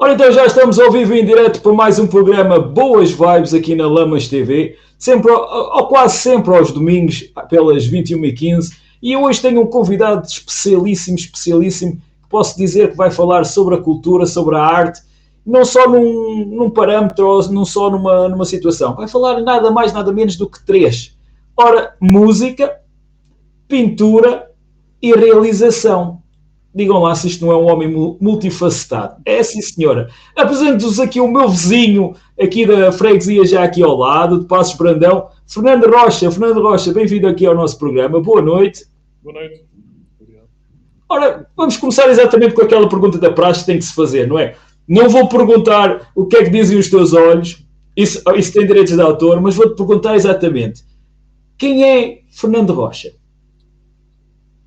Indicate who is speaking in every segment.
Speaker 1: Ora, então já estamos ao vivo e em direto para mais um programa Boas Vibes aqui na Lamas TV, sempre, ou quase sempre aos domingos, pelas 21h15. E eu hoje tenho um convidado especialíssimo, que posso dizer que vai falar sobre a cultura, sobre a arte, não só num parâmetro, ou não só numa situação. Vai falar nada mais, nada menos do que três. Ora, música, pintura e realização. Digam lá se isto não é um homem multifacetado. É sim, senhora. Apresento-vos aqui o meu vizinho, aqui da freguesia, já aqui ao lado, de Passos Brandão, Fernando Rocha. Fernando Rocha, bem-vindo aqui ao nosso programa. Boa noite.
Speaker 2: Boa noite. Obrigado.
Speaker 1: Ora, vamos começar exatamente com aquela pergunta da praxe que tem que se fazer, não é? Não vou perguntar o que é que dizem os teus olhos, isso tem direitos de autor, mas vou-te perguntar exatamente. Quem é Fernando Rocha?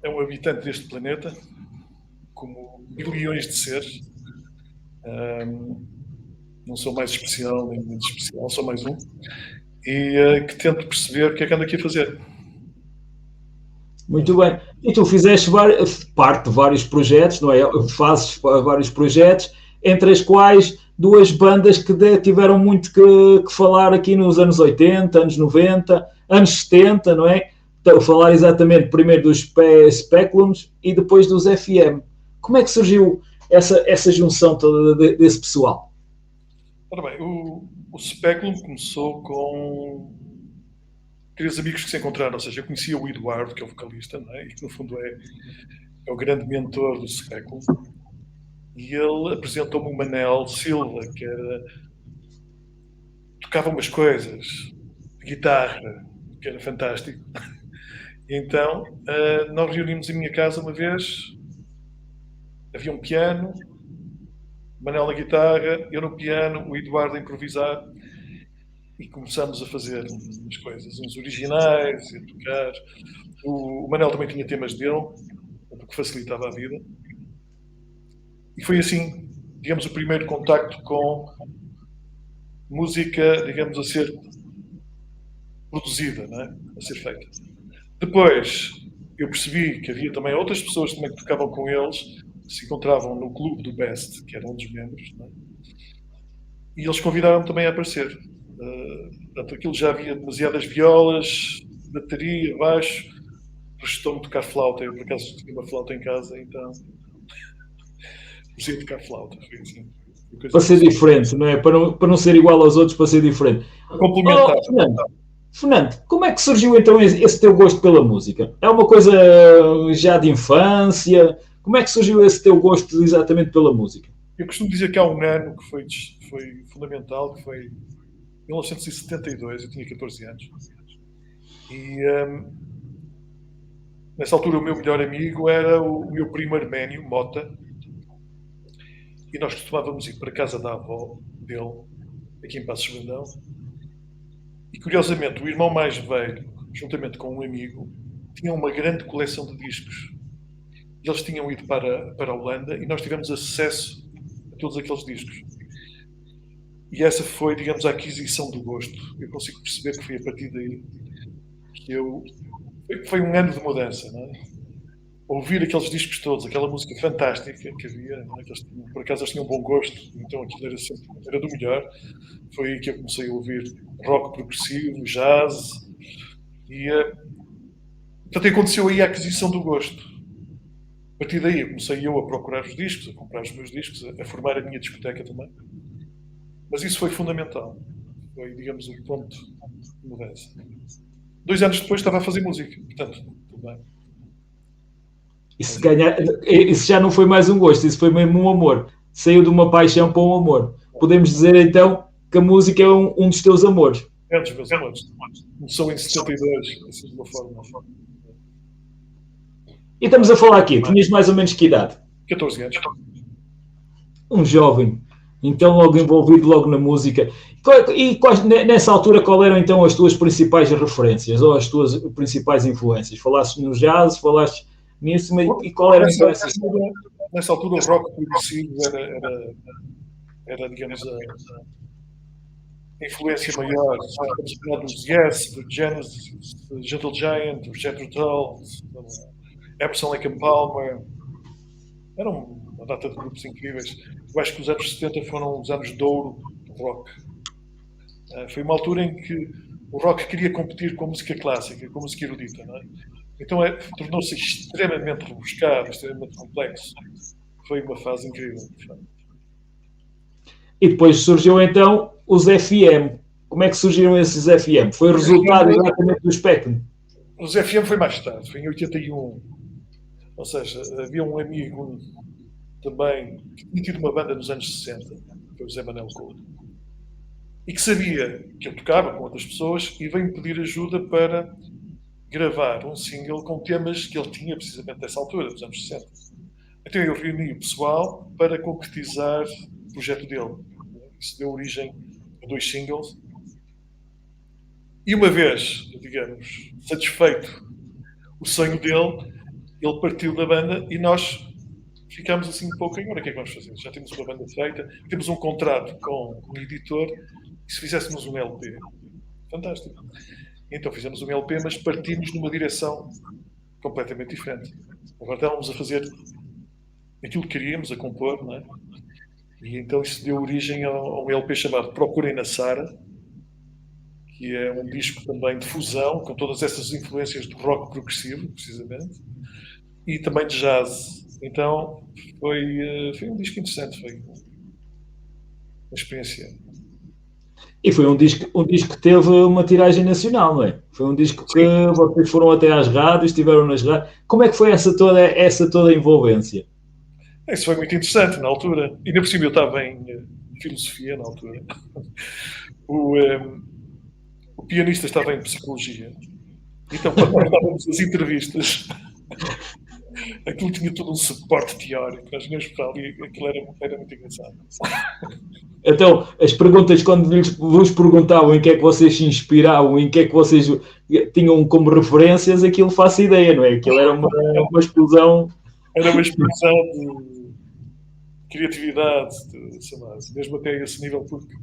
Speaker 2: É um habitante deste planeta, como bilhões de seres. Não sou mais especial, nem menos especial, sou mais um. E que tento perceber o que é que ando aqui a fazer.
Speaker 1: Muito bem. E tu fizeste parte de vários projetos, não é? Fazes vários projetos, entre as quais duas bandas que tiveram muito que falar aqui nos anos 80, anos 90, anos 70, não é? Então, falar exatamente primeiro dos Speculums e depois dos FM. Como é que surgiu essa junção toda desse pessoal?
Speaker 2: Ora bem, o Speculum começou com três amigos que se encontraram, ou seja, eu conhecia o Eduardo, que é o vocalista, não é? E que no fundo é o grande mentor do Speculum. E ele apresentou-me o Manel Silva, que tocava umas coisas de guitarra, que era fantástico. Então, nós reunimos em minha casa uma vez, havia um piano, o Manel na guitarra, eu no piano, o Eduardo a improvisar, e começámos a fazer umas coisas, uns originais, a tocar. O Manel também tinha temas dele, o que facilitava a vida. E foi assim, digamos, o primeiro contacto com música, digamos, a ser produzida, não é? A ser feita. Depois, eu percebi que havia também outras pessoas também que tocavam com eles, que se encontravam no clube do Best, que era um dos membros, não é? E eles convidaram-me também a aparecer. Portanto, aquilo já havia demasiadas violas, bateria, baixo, restou-me tocar flauta. Eu, por acaso, tinha uma flauta em casa, então comecei a tocar flauta. Foi assim.
Speaker 1: Para ser diferente, não é? Para não ser igual aos outros, para ser diferente.
Speaker 2: Complementar.
Speaker 1: Fernando, como é que surgiu então esse teu gosto pela música? É uma coisa já de infância? Como é que surgiu esse teu gosto exatamente pela música?
Speaker 2: Eu costumo dizer que há um ano que foi fundamental, que foi 1972, eu tinha 14 anos. E nessa altura o meu melhor amigo era o meu primo Arménio, Mota, e nós costumávamos ir para a casa da avó dele, aqui em Passos Brandão. E curiosamente, o irmão mais velho, juntamente com um amigo, tinha uma grande coleção de discos. Eles tinham ido para a Holanda e nós tivemos acesso a todos aqueles discos. E essa foi, digamos, a aquisição do gosto. Eu consigo perceber que foi a partir daí que foi um ano de mudança, não é? Ouvir aqueles discos todos, aquela música fantástica que havia, não é? Por acaso eles tinham um bom gosto, então aquilo era do melhor. Foi aí que eu comecei a ouvir rock progressivo, jazz, e portanto aconteceu aí a aquisição do gosto. A partir daí comecei eu a procurar os discos, a comprar os meus discos, a formar a minha discoteca também. Mas isso foi fundamental. Foi, digamos, um ponto de mudança. 2 anos depois estava a fazer música, portanto, tudo bem.
Speaker 1: Isso já não foi mais um gosto, isso foi mesmo um amor. Saiu de uma paixão para um amor. Podemos dizer então que a música é um dos teus amores.
Speaker 2: É um dos meus amores. Começou em 72, assim de uma forma.
Speaker 1: E estamos a falar aqui, tinhas mais ou menos que idade?
Speaker 2: 14 anos.
Speaker 1: Um jovem. Então logo envolvido logo na música. E nessa altura qual eram então as tuas principais referências ou as tuas principais influências? Falaste no jazz, falaste nisso, e qual era então essa?
Speaker 2: Nessa altura o rock progressivo era digamos, a influência maior. Estamos a falar dos Yes, do Genesis, do Gentle Giant, do Jethro Tull, Emerson Lake and Palmer. Era uma data de grupos incríveis. Eu acho que os anos 70 foram os anos de ouro do rock. Foi uma altura em que o rock queria competir com a música clássica, com a música erudita, não é? Então tornou-se extremamente rebuscado, extremamente complexo. Foi uma fase incrível.
Speaker 1: E depois surgiu então os FM. Como é que surgiram esses FM? Foi o resultado exatamente do Spectrum?
Speaker 2: Os FM foi mais tarde, foi em 81. Ou seja, havia um amigo também que tinha tido uma banda nos anos 60, que foi o Zé Manel Couto, e que sabia que eu tocava com outras pessoas e veio-me pedir ajuda para gravar um single com temas que ele tinha precisamente nessa altura, dos anos 60. Então eu reuni o pessoal para concretizar o projeto dele. Isso deu origem a 2 singles. E uma vez, digamos, satisfeito o sonho dele, ele partiu da banda e nós ficámos assim um pouco, agora o que é que vamos fazer? Já temos uma banda feita, temos um contrato com um editor, e se fizéssemos um LP, fantástico. Então fizemos um LP, mas partimos numa direção completamente diferente. Agora estávamos a fazer aquilo que queríamos, a compor, não é? E então isso deu origem a um LP chamado Procurem na Sara, que é um disco também de fusão, com todas essas influências do rock progressivo, precisamente, e também de jazz. Então foi um disco interessante, foi uma experiência.
Speaker 1: E foi um disco que teve uma tiragem nacional, não é? Foi um disco que vocês foram até às rádios, estiveram nas rádios. Como é que foi essa toda a envolvência?
Speaker 2: Isso foi muito interessante na altura. E ainda por cima eu estava em filosofia na altura. O pianista estava em psicologia. Então, quando nós dávamos as entrevistas, aquilo tinha todo um suporte teórico. Nós vinhamos para ali, aquilo era muito engraçado.
Speaker 1: Então, as perguntas, quando vos perguntavam em que é que vocês se inspiravam, em que é que vocês tinham como referências, aquilo faz ideia, não é? Aquilo era uma explosão.
Speaker 2: Era uma explosão de criatividade, sei lá, mesmo até esse nível, porque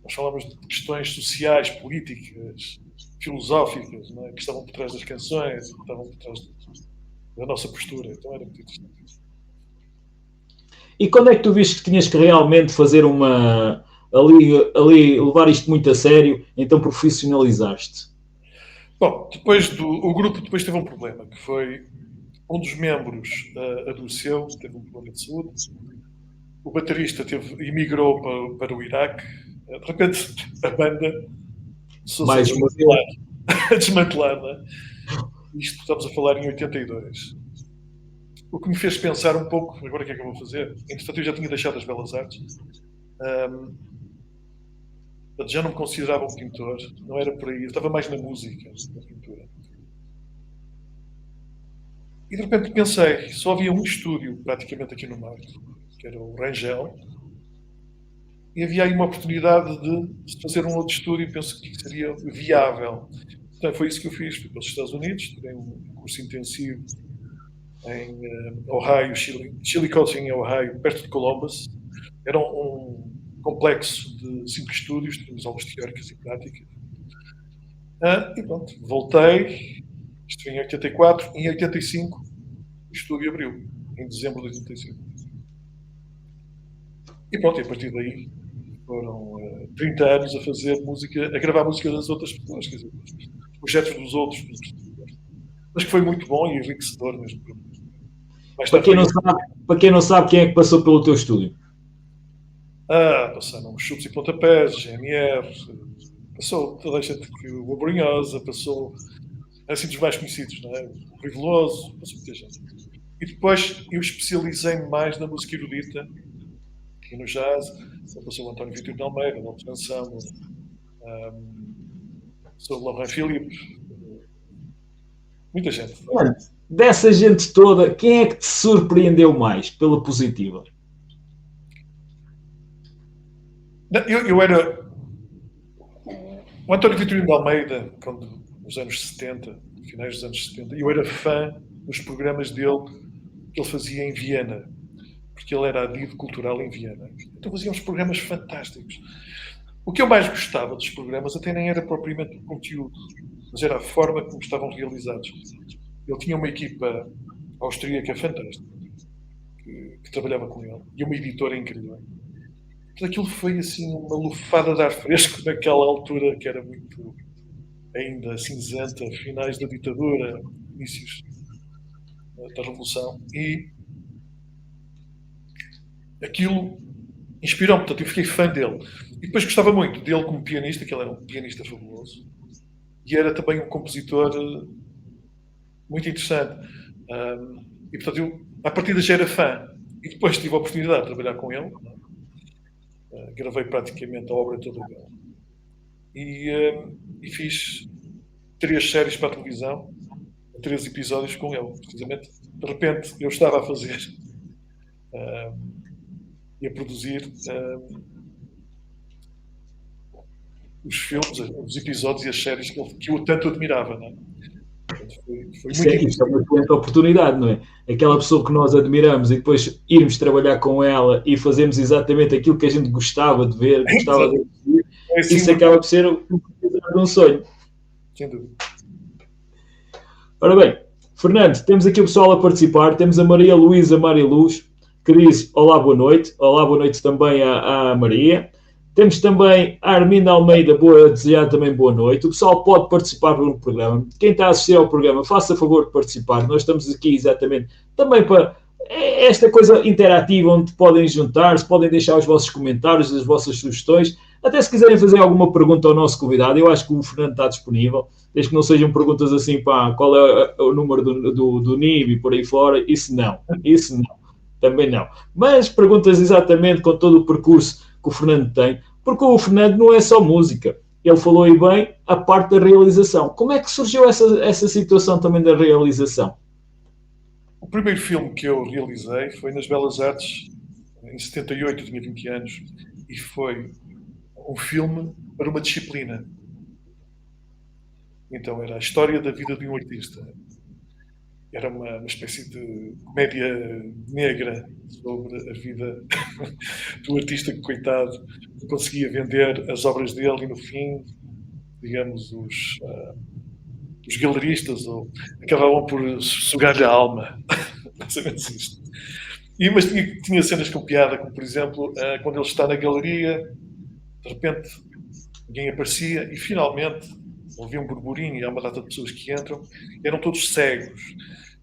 Speaker 2: nós falamos de questões sociais, políticas, filosóficas, não é? Que estavam por trás das canções, que estavam por trás da nossa postura. Então era muito interessante.
Speaker 1: E quando é que tu viste que tinhas que realmente fazer ali levar isto muito a sério, então profissionalizaste?
Speaker 2: Bom, o grupo depois teve um problema, que foi um dos membros adoeceu, teve um problema de saúde, o baterista emigrou para o Iraque, de repente a banda
Speaker 1: Mais uma
Speaker 2: a desmantelar, não é? Isto estamos a falar em 82. O que me fez pensar um pouco, agora o que é que eu vou fazer? Entretanto, eu já tinha deixado as Belas Artes. Já não me considerava um pintor, não era por aí. Eu estava mais na música, na pintura. E de repente pensei, só havia um estúdio praticamente aqui no Norte, que era o Rangel, e havia aí uma oportunidade de fazer um outro estúdio, penso que seria viável. Então foi isso que eu fiz. Fui para os Estados Unidos, tirei um curso intensivo em Ohio, Chillicothe, em Ohio, perto de Columbus. Era um complexo de 5 estúdios, tínhamos aulas teóricas e práticas. E pronto, voltei, isto foi em 84, em 85 o estúdio abriu, em dezembro de 85. E pronto, e a partir daí foram 30 anos a fazer música, a gravar música das outras pessoas, quer dizer, projetos dos outros, mas que foi muito bom e enriquecedor mesmo.
Speaker 1: Para quem não sabe, quem é que passou pelo teu estúdio?
Speaker 2: Passaram Chutes e Pontapés, GNR, passou toda a gente, o Abrunhosa, passou assim dos mais conhecidos, não é? O Riveloso, passou muita gente. E depois eu especializei-me mais na música erudita e no jazz. Então, passou o António Vitor de Almeida, o Lopes Anselmo, passou o Laurent Philippe, muita gente.
Speaker 1: Mano, dessa gente toda, quem é que te surpreendeu mais pela positiva?
Speaker 2: Eu era. O António Vitorino de Almeida, nos anos 70, finais dos anos 70, eu era fã dos programas dele que ele fazia em Viena, porque ele era adido cultural em Viena. Então fazíamos programas fantásticos. O que eu mais gostava dos programas até nem era propriamente o conteúdo, mas era a forma como estavam realizados. Ele tinha uma equipa austríaca fantástica, que que trabalhava com ele, e uma editora incrível. Portanto, aquilo foi assim uma lufada de ar fresco naquela altura que era muito ainda cinzenta, finais da ditadura, inícios da Revolução, e aquilo inspirou-me, portanto eu fiquei fã dele. E depois gostava muito dele como pianista, que ele era um pianista fabuloso, e era também um compositor muito interessante. E portanto eu, à partida, já era fã. E depois tive a oportunidade de trabalhar com ele. Gravei praticamente a obra toda dele. E fiz 3 séries para a televisão, 3 episódios com ele, precisamente. De repente, eu estava a fazer e a produzir os filmes, os episódios e as séries que eu tanto admirava, não é? Foi muito
Speaker 1: Isso é uma excelente oportunidade, não é? Aquela pessoa que nós admiramos e depois irmos trabalhar com ela e fazermos exatamente aquilo que a gente gostava de ver, gostava de ver, isso acaba por ser um sonho.
Speaker 2: Sem dúvida.
Speaker 1: Ora bem, Fernando, temos aqui o pessoal a participar, temos a Maria Luísa Mariluz, que diz olá, boa noite também à Maria. Temos também a Arminda Almeida, a desejar também boa noite. O pessoal pode participar no programa. Quem está a assistir ao programa, faça favor de participar. Nós estamos aqui exatamente também para esta coisa interativa, onde podem juntar-se, podem deixar os vossos comentários, as vossas sugestões. Até se quiserem fazer alguma pergunta ao nosso convidado, eu acho que o Fernando está disponível. Desde que não sejam perguntas assim, pá, qual é o número do NIB e por aí fora. Isso não. Também não. Mas perguntas exatamente com todo o percurso que o Fernando tem, porque o Fernando não é só música. Ele falou aí bem a parte da realização. Como é que surgiu essa situação também da realização?
Speaker 2: O primeiro filme que eu realizei foi nas Belas Artes, em 78, eu tinha 20 anos, e foi um filme para uma disciplina. Então era a história da vida de um artista. Era uma espécie de comédia negra sobre a vida do artista que, coitado, não conseguia vender as obras dele e, no fim, digamos, os galeristas acabavam por sugar-lhe a alma. Mais ou menos isto. Mas tinha cenas com piada, como, por exemplo, quando ele está na galeria, de repente, ninguém aparecia e, finalmente, ouvia um burburinho e há uma data de pessoas que entram, eram todos cegos.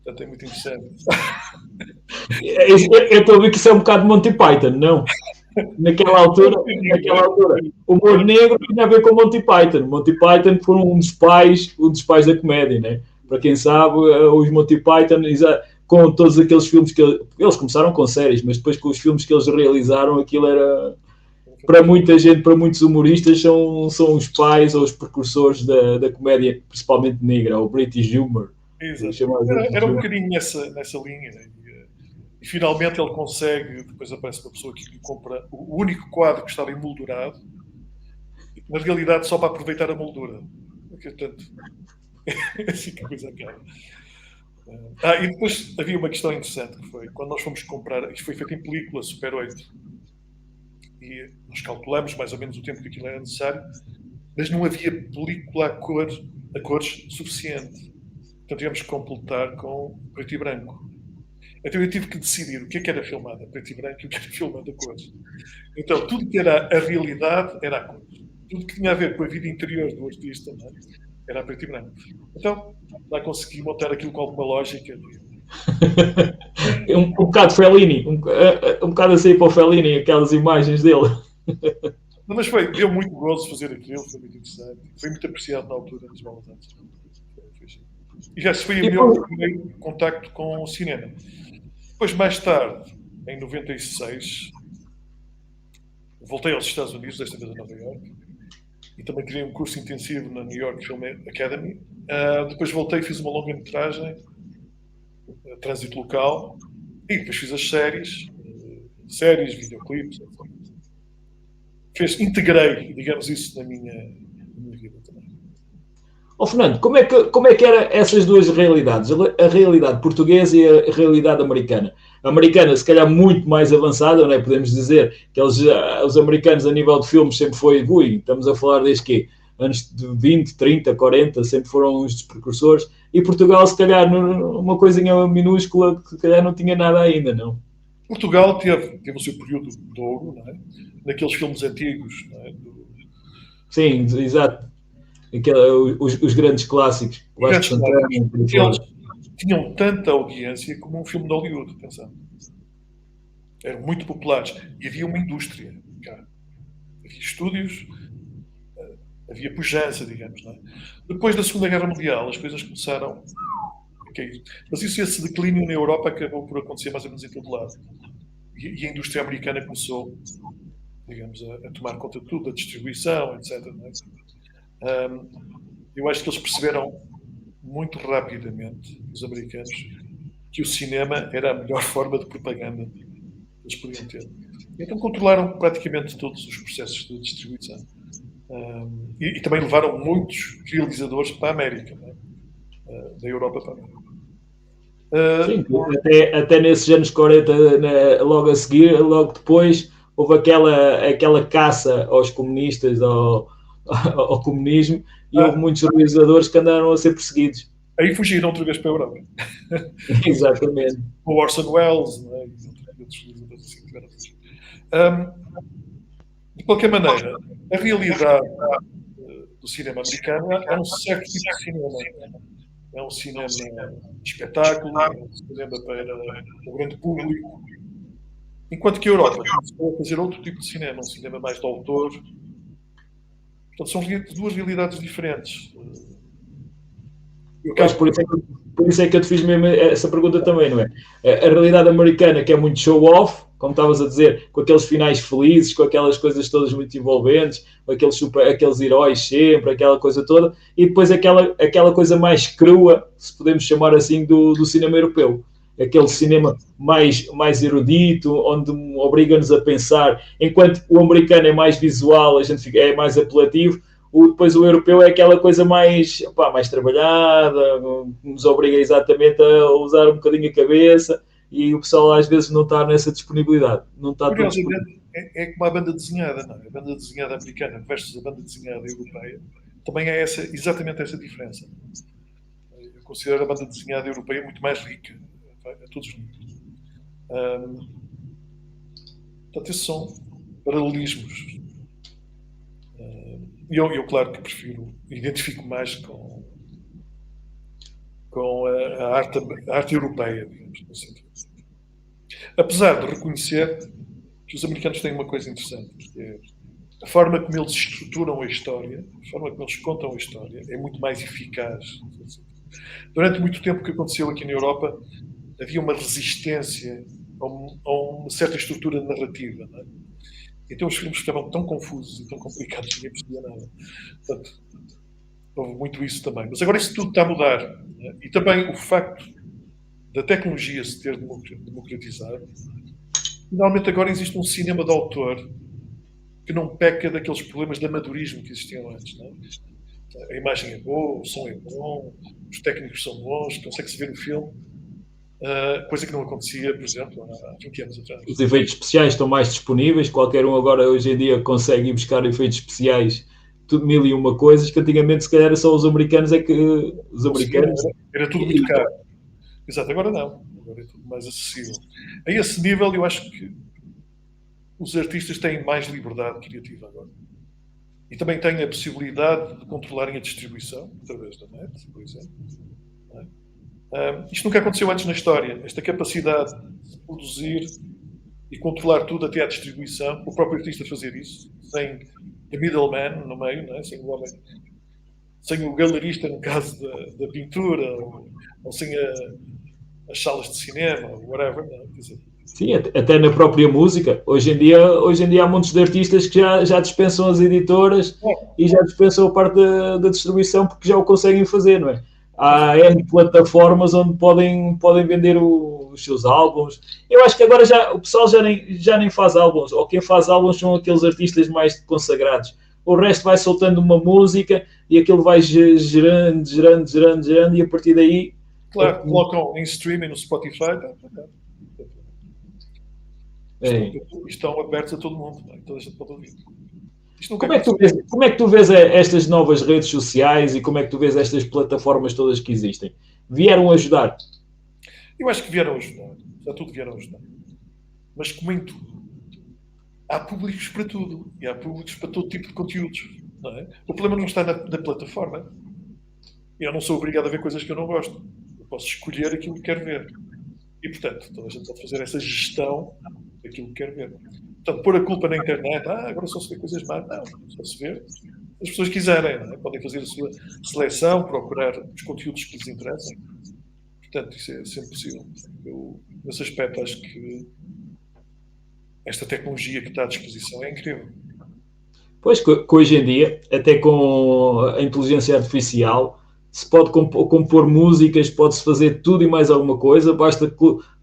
Speaker 2: Portanto, é muito interessante.
Speaker 1: Eu estou a ver que isso é um bocado Monty Python, não? Naquela altura, o humor negro tinha a ver com Monty Python. Monty Python foram um dos pais da comédia, né? Para quem sabe, os Monty Python, com todos aqueles filmes que eles começaram com séries, mas depois com os filmes que eles realizaram, aquilo era, para muita gente, para muitos humoristas, são os pais ou os precursores da comédia, principalmente negra, o British Humor.
Speaker 2: Era um bocadinho nessa linha. E finalmente ele consegue, depois aparece uma pessoa que lhe compra o único quadro que estava emoldurado, na realidade só para aproveitar a moldura. Portanto, é assim que a coisa acaba. E depois havia uma questão interessante, que foi quando nós fomos comprar, isto foi feito em película Super 8, e nós calculamos mais ou menos o tempo que aquilo era necessário, mas não havia película a cores suficiente. Então tivemos que completar com preto e branco. Então eu tive que decidir o que é que era filmado a preto e branco e o que era filmado a cores. Então tudo que era a realidade era a cores. Tudo que tinha a ver com a vida interior do artista, não é? Era a preto e branco. Então lá consegui montar aquilo com alguma lógica.
Speaker 1: Um bocado Fellini, um bocado assim para o Fellini, aquelas imagens dele.
Speaker 2: Não, mas deu muito gozo fazer aquilo, foi muito interessante. Foi muito apreciado na altura das Belas Artes. E já foi o meu primeiro contacto com o cinema. Depois, mais tarde, em 96, voltei aos Estados Unidos, desta vez a Nova Iorque, e também criei um curso intensivo na New York Film Academy. Depois voltei e fiz uma longa-metragem, Trânsito Local, e depois fiz as séries, videoclipes, etc. Integrei, digamos isso, na minha vida também.
Speaker 1: Fernando, como é que eram essas duas realidades? A realidade portuguesa e a realidade americana. A americana, se calhar, muito mais avançada, não é? Podemos dizer que os americanos, a nível de filmes, sempre foi... estamos a falar desde quê? Anos de 20, 30, 40, sempre foram os precursores. E Portugal, se calhar, uma coisinha minúscula, que se calhar não tinha nada ainda, não?
Speaker 2: Portugal teve o seu período de ouro, não é? Naqueles filmes antigos, não é?
Speaker 1: Sim, exato. Os grandes clássicos. Vasco
Speaker 2: Grandes
Speaker 1: Santana,
Speaker 2: clássicos.
Speaker 1: por aí
Speaker 2: Eles
Speaker 1: fora.
Speaker 2: tinham tanta audiência como um filme de Hollywood, pensando. Eram muito populares. E havia uma indústria cá. Havia estúdios, havia pujança, digamos. Não é? Depois da Segunda Guerra Mundial, as coisas começaram a cair. Mas esse declínio na Europa acabou por acontecer mais ou menos em todo lado. E a indústria americana começou, digamos, a tomar conta de tudo, da distribuição, etc. Não é? Eu acho que eles perceberam muito rapidamente, os americanos, que o cinema era a melhor forma de propaganda que eles podiam ter. Então controlaram praticamente todos os processos de distribuição. E também levaram muitos realizadores para a América, não é? Da Europa para a América.
Speaker 1: Sim, até nesses anos 40, logo a seguir, logo depois, houve aquela caça aos comunistas, ao comunismo, e houve muitos realizadores que andaram a ser perseguidos.
Speaker 2: Aí fugiram outra vez para a Europa.
Speaker 1: Exatamente.
Speaker 2: O Orson Welles, não é? E outros realizadores assim que tiveram a fugir. De qualquer maneira, a realidade do cinema americano é um certo tipo de cinema. É um cinema de espetáculo, é um cinema para o grande público. Enquanto que a Europa começou a fazer outro tipo de cinema, um cinema mais de autor. Portanto, são duas realidades diferentes.
Speaker 1: Pois, por isso é que eu te fiz mesmo essa pergunta também, não é? A realidade americana, que é muito show-off, como estavas a dizer, com aqueles finais felizes, com aquelas coisas todas muito envolventes, com aqueles heróis sempre, aquela coisa toda, e depois aquela coisa mais crua, se podemos chamar assim, do cinema europeu. Aquele cinema mais erudito, onde obriga-nos a pensar, enquanto o americano é mais visual, a gente é mais apelativo, depois o europeu é aquela coisa mais trabalhada, nos obriga exatamente a usar um bocadinho a cabeça, e o pessoal às vezes não está nessa disponibilidade. Não está
Speaker 2: Curiosamente, é como a banda desenhada, não é? A banda desenhada americana versus a banda desenhada europeia também é exatamente essa diferença. Eu considero a banda desenhada europeia muito mais rica, a todos os níveis. Portanto, esses são paralelismos. E eu, claro, que identifico mais com a arte europeia, digamos, no sentido. Apesar de reconhecer que os americanos têm uma coisa interessante, que é a forma como eles estruturam a história, a forma como eles contam a história, é muito mais eficaz. Durante muito tempo, o que aconteceu aqui na Europa, havia uma resistência a uma certa estrutura narrativa. Não é? Então os filmes ficavam tão confusos e tão complicados que ninguém percebia nada. Portanto, houve muito isso também. Mas agora isso tudo está a mudar. Né? E também o facto da tecnologia se ter democratizado. Finalmente agora existe um cinema de autor que não peca daqueles problemas de amadorismo que existiam antes. Não é? A imagem é boa, o som é bom, os técnicos são bons, consegue-se ver o filme. Coisa que não acontecia, por exemplo, há 20 anos atrás.
Speaker 1: Os efeitos especiais estão mais disponíveis, qualquer um agora hoje em dia consegue ir buscar efeitos especiais, tudo mil e uma coisas, que antigamente se calhar só os americanos é que... Os americanos...
Speaker 2: Era tudo muito caro. Exato, agora não. Agora é tudo mais acessível. A esse nível eu acho que os artistas têm mais liberdade criativa agora. E também têm a possibilidade de controlarem a distribuição, através da net, por exemplo. Isto nunca aconteceu antes na história. Esta capacidade de produzir e controlar tudo até à distribuição, o próprio artista fazer isso, sem the middleman no meio, não é? Sem o homem, sem o galerista no caso da pintura, ou sem as salas de cinema, whatever. Não, quer dizer.
Speaker 1: Sim, até na própria música. Hoje em dia há muitos de artistas que já dispensam as editoras e já dispensam a parte da distribuição porque já o conseguem fazer, não é? Há plataformas onde podem vender os seus álbuns. Eu acho que agora o pessoal já nem faz álbuns, ou quem faz álbuns são aqueles artistas mais consagrados. O resto vai soltando uma música e aquilo vai gerando, e a partir daí...
Speaker 2: Claro, colocam em streaming no Spotify, estão abertos a todo mundo, toda a gente pode ouvir.
Speaker 1: Como é que tu vês estas novas redes sociais e como é que tu vês estas plataformas todas que existem? Vieram ajudar?
Speaker 2: Eu acho que vieram ajudar. Já tudo vieram ajudar. Mas como em tudo, há públicos para tudo e há públicos para todo tipo de conteúdos. Não é? O problema não está na plataforma. Eu não sou obrigado a ver coisas que eu não gosto. Eu posso escolher aquilo que quero ver. E, portanto, toda a gente pode fazer essa gestão daquilo que quer ver. Portanto, pôr a culpa na internet, agora só se vê coisas más. Não, só se vê se as pessoas quiserem. Não é? Podem fazer a sua seleção, procurar os conteúdos que lhes interessam. Portanto, isso é sempre possível. Eu, nesse aspecto, acho que esta tecnologia que está à disposição é incrível.
Speaker 1: Pois que hoje em dia, até com a inteligência artificial, se pode compor músicas, pode-se fazer tudo e mais alguma coisa, basta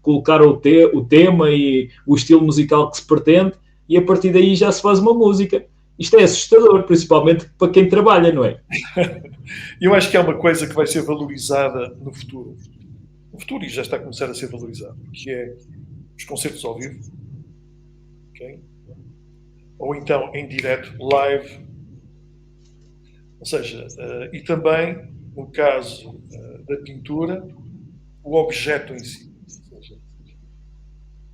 Speaker 1: colocar o tema e o estilo musical que se pretende, e a partir daí já se faz uma música. Isto é assustador, principalmente para quem trabalha, não é?
Speaker 2: Eu acho que é uma coisa que vai ser valorizada no futuro. No futuro, e já está a começar a ser valorizado, que é os concertos ao vivo, okay? Ou então em direto, live. Ou seja, e também, no caso da pintura, o objeto em si. Ou seja,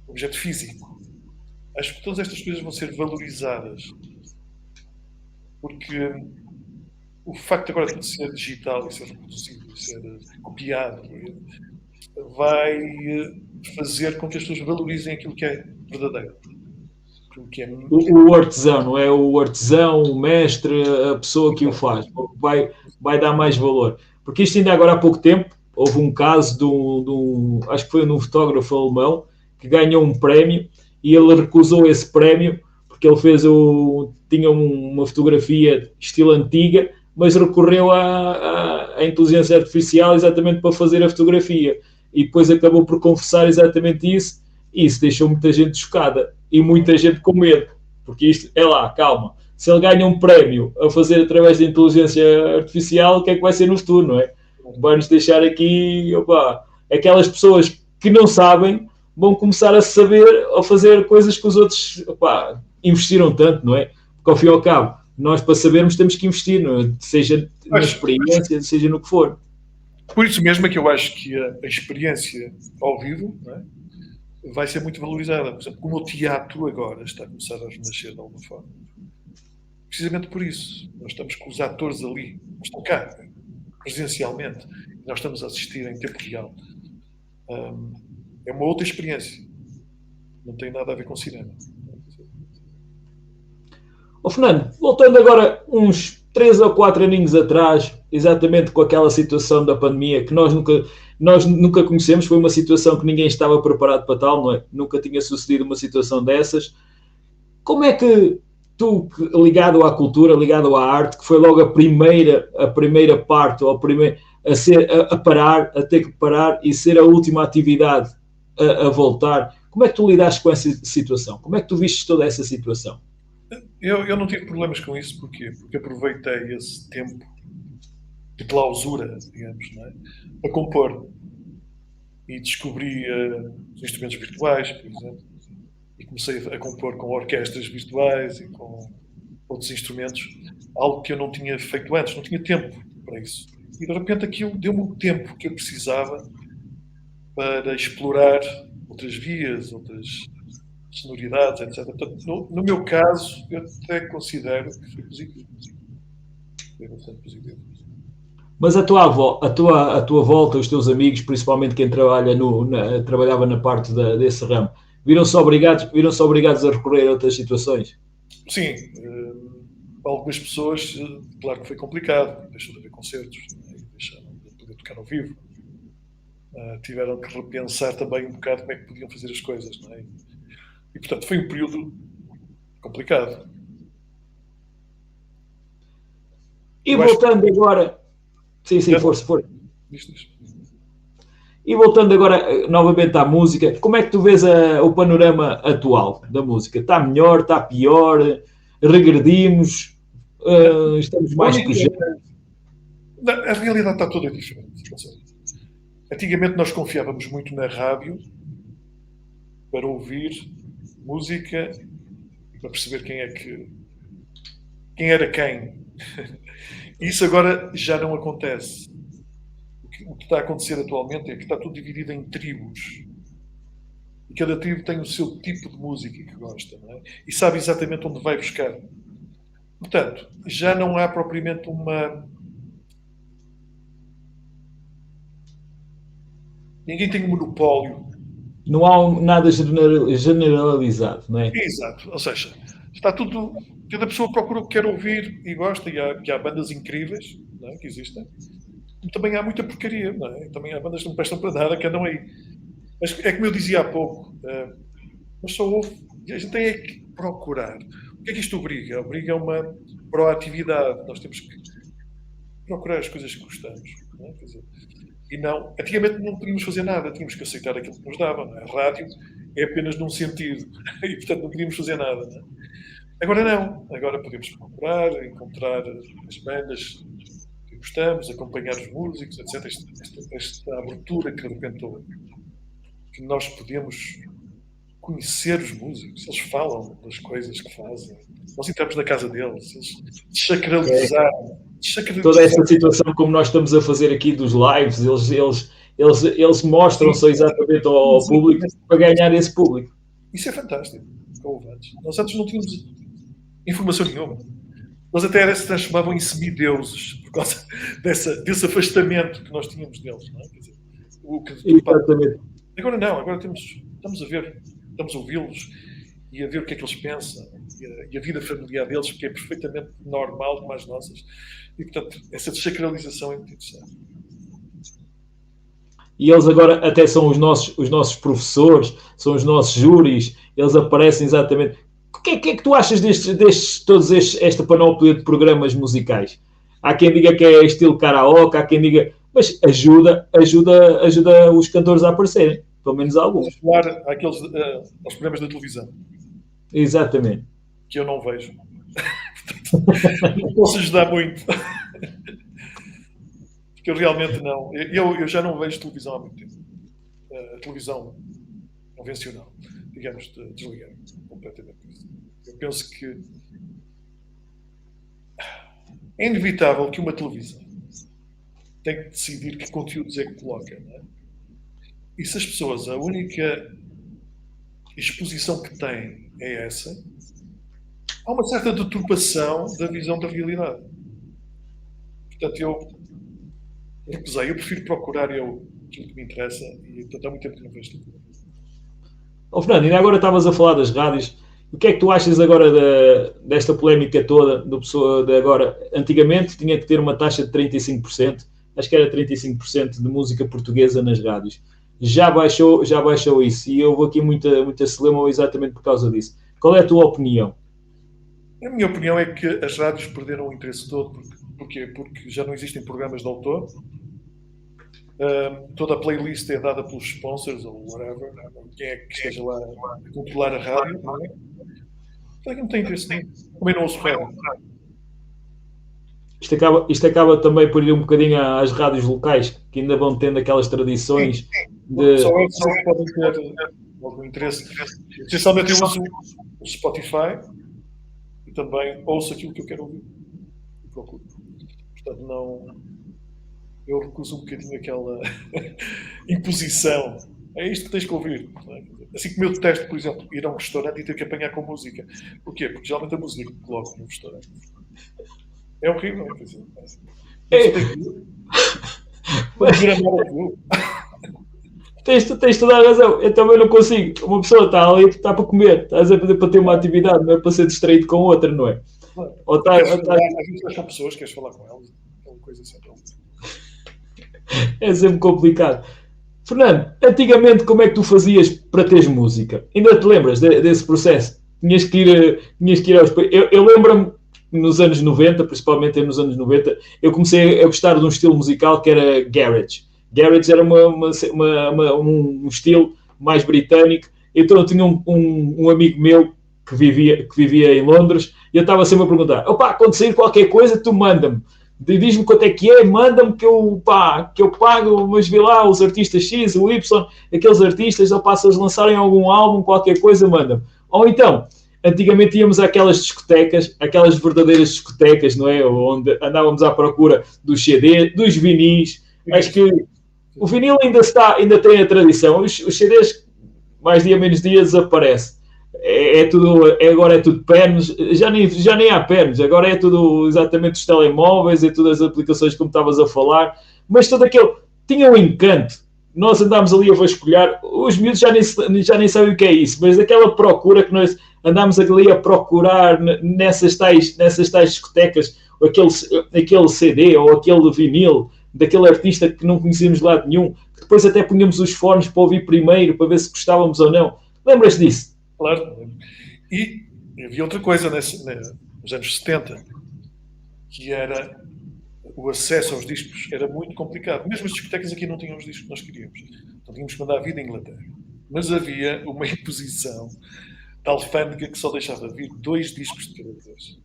Speaker 2: o objeto físico. Acho que todas estas coisas vão ser valorizadas. Porque o facto agora de ser digital e ser reproduzido e ser copiado vai fazer com que as pessoas valorizem aquilo que é verdadeiro. Que é...
Speaker 1: O artesão, não é? O artesão, o mestre, a pessoa que o faz, vai dar mais valor. Porque isto ainda agora há pouco tempo, houve um caso acho que foi um fotógrafo alemão, que ganhou um prémio e ele recusou esse prémio porque ele tinha uma fotografia estilo antiga, mas recorreu à inteligência artificial exatamente para fazer a fotografia. E depois acabou por confessar exatamente isso, e isso deixou muita gente chocada e muita gente com medo, porque isto, é lá, calma, se ele ganha um prémio a fazer através da inteligência artificial, o que é que vai ser no futuro, não é? Vai-nos deixar aqui, opa, aquelas pessoas que não sabem vão começar a saber, a fazer coisas que os outros, opa, investiram tanto, não é? Porque ao fim e ao cabo, nós para sabermos temos que investir, não é? Seja na experiência, seja no que for.
Speaker 2: Por isso mesmo é que eu acho que a experiência ao vivo, não é, vai ser muito valorizada. Por exemplo, como o teatro agora está a começar a renascer de alguma forma. Precisamente por isso. Nós estamos com os atores ali, estão cá, presencialmente, e nós estamos a assistir em tempo real. É uma outra experiência. Não tem nada a ver com cinema.
Speaker 1: Fernando, voltando agora uns 3 ou 4 aninhos atrás, exatamente com aquela situação da pandemia que nós nunca conhecemos, foi uma situação que ninguém estava preparado para tal, não é? Nunca tinha sucedido uma situação dessas. Como é que tu, ligado à cultura, ligado à arte, que foi logo a primeira parte, ou a parar, a ter que parar e ser a última atividade a voltar, como é que tu lidaste com essa situação? Como é que tu vistes toda essa situação?
Speaker 2: Eu não tive problemas com isso, porquê? Porque aproveitei esse tempo de clausura, digamos, não é? Para compor. E descobri os instrumentos virtuais, por exemplo, e comecei a compor com orquestras virtuais e com outros instrumentos, algo que eu não tinha feito antes, não tinha tempo para isso. E de repente aquilo deu-me o tempo que eu precisava para explorar outras vias, outras sonoridades, etc. Portanto, no meu caso, eu até considero que foi positivo. Foi bastante positivo.
Speaker 1: Mas a tua volta, os teus amigos, principalmente quem trabalhava na parte desse ramo, viram-se obrigados a recorrer a outras situações?
Speaker 2: Sim, algumas pessoas, claro que foi complicado, deixou de haver concertos, deixaram de poder tocar ao vivo, tiveram que repensar também um bocado como é que podiam fazer as coisas, não é? E portanto foi um período complicado.
Speaker 1: E voltando agora. Sim, força. E voltando agora novamente à música, como é que tu vês o panorama atual da música? Está melhor, está pior? Regredimos? Estamos mais pujados?
Speaker 2: A realidade está toda diferente. Antigamente nós confiávamos muito na rádio para ouvir música e para perceber quem era quem. Isso agora já não acontece. O que está a acontecer atualmente é que está tudo dividido em tribos. cada tribo tem o seu tipo de música que gosta, não é? E sabe exatamente onde vai buscar. Portanto, já não há propriamente uma... Ninguém tem um monopólio.
Speaker 1: Não há nada generalizado, não é?
Speaker 2: Exato. Ou seja, está tudo... Cada pessoa procura o que quer ouvir e gosta. E há bandas incríveis, não é? Que existem. E também há muita porcaria, não é? Também há bandas que não prestam para nada, que andam aí. Mas é como eu dizia há pouco, mas só ouve, a gente tem é que procurar. O que é que isto obriga? Obriga a uma proatividade. Nós temos que procurar as coisas que gostamos. Não é? Quer dizer, e não, antigamente não podíamos fazer nada, tínhamos que aceitar aquilo que nos davam. Não é? A rádio é apenas num sentido e, portanto, não podíamos fazer nada. Não é? Agora não. Agora podemos procurar, encontrar as bandas que gostamos, acompanhar os músicos, etc. Esta abertura que de repente houve, que nós podemos conhecer os músicos, eles falam das coisas que fazem, nós entramos na casa deles, eles desacralizaram.
Speaker 1: Toda essa situação, como nós estamos a fazer aqui dos lives, eles mostram-se exatamente ao público para ganhar esse público.
Speaker 2: Isso é fantástico. Nós antes não tínhamos informação nenhuma. Nós até se transformavam em semideuses por causa desse afastamento que nós tínhamos deles. Não é? Quer dizer,
Speaker 1: exatamente.
Speaker 2: Agora não, agora estamos a ver, estamos a ouvi-los e a ver o que é que eles pensam e a vida familiar deles, que é perfeitamente normal como as nossas. E, portanto, essa desacralização é muito interessante.
Speaker 1: E eles agora até são os nossos professores, são os nossos júris, eles aparecem exatamente. O que é que tu achas esta panóplia de programas musicais? Há quem diga que é estilo karaoke, há quem diga... Mas ajuda os cantores a aparecerem, pelo menos alguns.
Speaker 2: Falar aos programas da televisão.
Speaker 1: Exatamente.
Speaker 2: Que eu não vejo. Não posso ajudar muito. Porque eu realmente não. Eu já não vejo televisão há muito tempo. A televisão convencional. Digamos, desligar completamente isso. Eu penso que é inevitável que uma televisão tem que decidir que conteúdos é que coloca, não é? E se as pessoas, a única exposição que têm é essa, há uma certa deturpação da visão da realidade. Portanto, eu prefiro procurar aquilo que me interessa e, portanto, há muito tempo que não vejo tudo.
Speaker 1: Fernando, ainda agora estavas a falar das rádios. O que é que tu achas agora desta polémica toda do pessoa de agora? Antigamente tinha que ter uma taxa de 35%, acho que era 35% de música portuguesa nas rádios. Já baixou isso e houve aqui muita celeuma exatamente por causa disso. Qual é a tua opinião?
Speaker 2: A minha opinião é que as rádios perderam o interesse todo. Porquê? Porque já não existem programas de autor. Toda a playlist é dada pelos sponsors ou whatever, quem é que esteja lá a controlar a rádio, não é? Então, não tem interesse nenhum. Também não ouço rádio.
Speaker 1: Isto acaba também por ir um bocadinho às rádios locais, que ainda vão tendo aquelas tradições de...
Speaker 2: Só eles podem ter algum interesse. Essencialmente eu uso o Spotify e também ouço aquilo que eu quero ouvir e procuro. Portanto, não... Eu recuso um bocadinho aquela imposição. É isto que tens que ouvir. Não é? Assim como eu detesto, por exemplo, ir a um restaurante e ter que apanhar com música. Porquê? Porque geralmente a música que coloco no restaurante é horrível. Quer dizer,
Speaker 1: Tens toda a razão. Eu também não consigo. Uma pessoa está ali, está para comer, estás a pedir para ter uma atividade, não é para ser distraído com outra, não é?
Speaker 2: Ou está... Às vezes estás com pessoas, queres falar com elas, é uma coisa sempre.
Speaker 1: É sempre complicado. Fernando, antigamente como é que tu fazias para teres música? Ainda te lembras desse processo? Tinhas que ir aos... Eu lembro-me, nos anos 90, principalmente nos anos 90, eu comecei a gostar de um estilo musical que era garage. Garage era um estilo mais britânico. Então eu tinha um amigo meu que vivia em Londres e eu estava sempre a perguntar: opá, quando sair qualquer coisa, tu manda-me. Diz-me quanto é que é, manda-me que eu pago, mas vê lá os artistas X, o Y, aqueles artistas, se eles lançarem algum álbum, qualquer coisa, manda-me. Ou então, antigamente íamos àquelas discotecas, aquelas verdadeiras discotecas, não é? Onde andávamos à procura dos CD, dos vinis. Acho que o vinil ainda tem a tradição. Os CDs mais dia menos dia desaparece. Agora é tudo pens, já nem há pens, agora é tudo exatamente os telemóveis, é todas as aplicações como estavas a falar, mas todo aquele tinha um encanto. Nós andámos ali a vasculhar, os miúdos já nem sabem o que é isso, mas aquela procura que nós andámos ali a procurar nessas tais discotecas, aquele CD ou aquele vinil daquele artista que não conhecíamos de lado nenhum, que depois até punhamos os fones para ouvir primeiro, para ver se gostávamos ou não. Lembras disso?
Speaker 2: Claro. E havia outra coisa nos anos 70, que era o acesso aos discos era muito complicado. Mesmo as discotecas aqui não tinham os discos que nós queríamos. Então tínhamos que mandar a vida em Inglaterra. Mas havia uma imposição da alfândega que só deixava vir 2 discos de cada vez.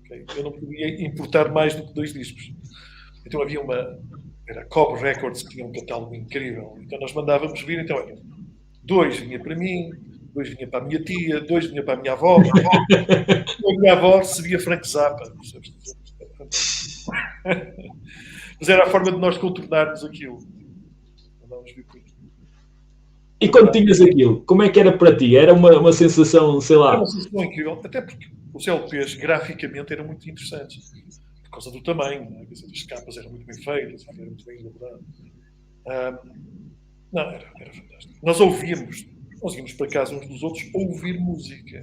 Speaker 2: Okay? Eu não podia importar mais do que 2 discos. Então havia era a Cobb Records, que tinha um catálogo incrível. Então nós mandávamos vir, então era 2 vinha para mim, 2 vinha para a minha tia, 2 vinha para a minha avó. A minha avó recebia Frank Zappa. Mas era a forma de nós contornarmos aquilo.
Speaker 1: E quando tinhas aquilo, como é que era para ti? Era uma sensação, sei lá...
Speaker 2: Era uma sensação incrível, até porque os LPs graficamente eram muito interessantes. Por causa do tamanho, né? Quer dizer, as capas eram muito bem feitas, era muito bem elaborado. Não, era fantástico. Nós íamos para casa uns dos outros ouvir música.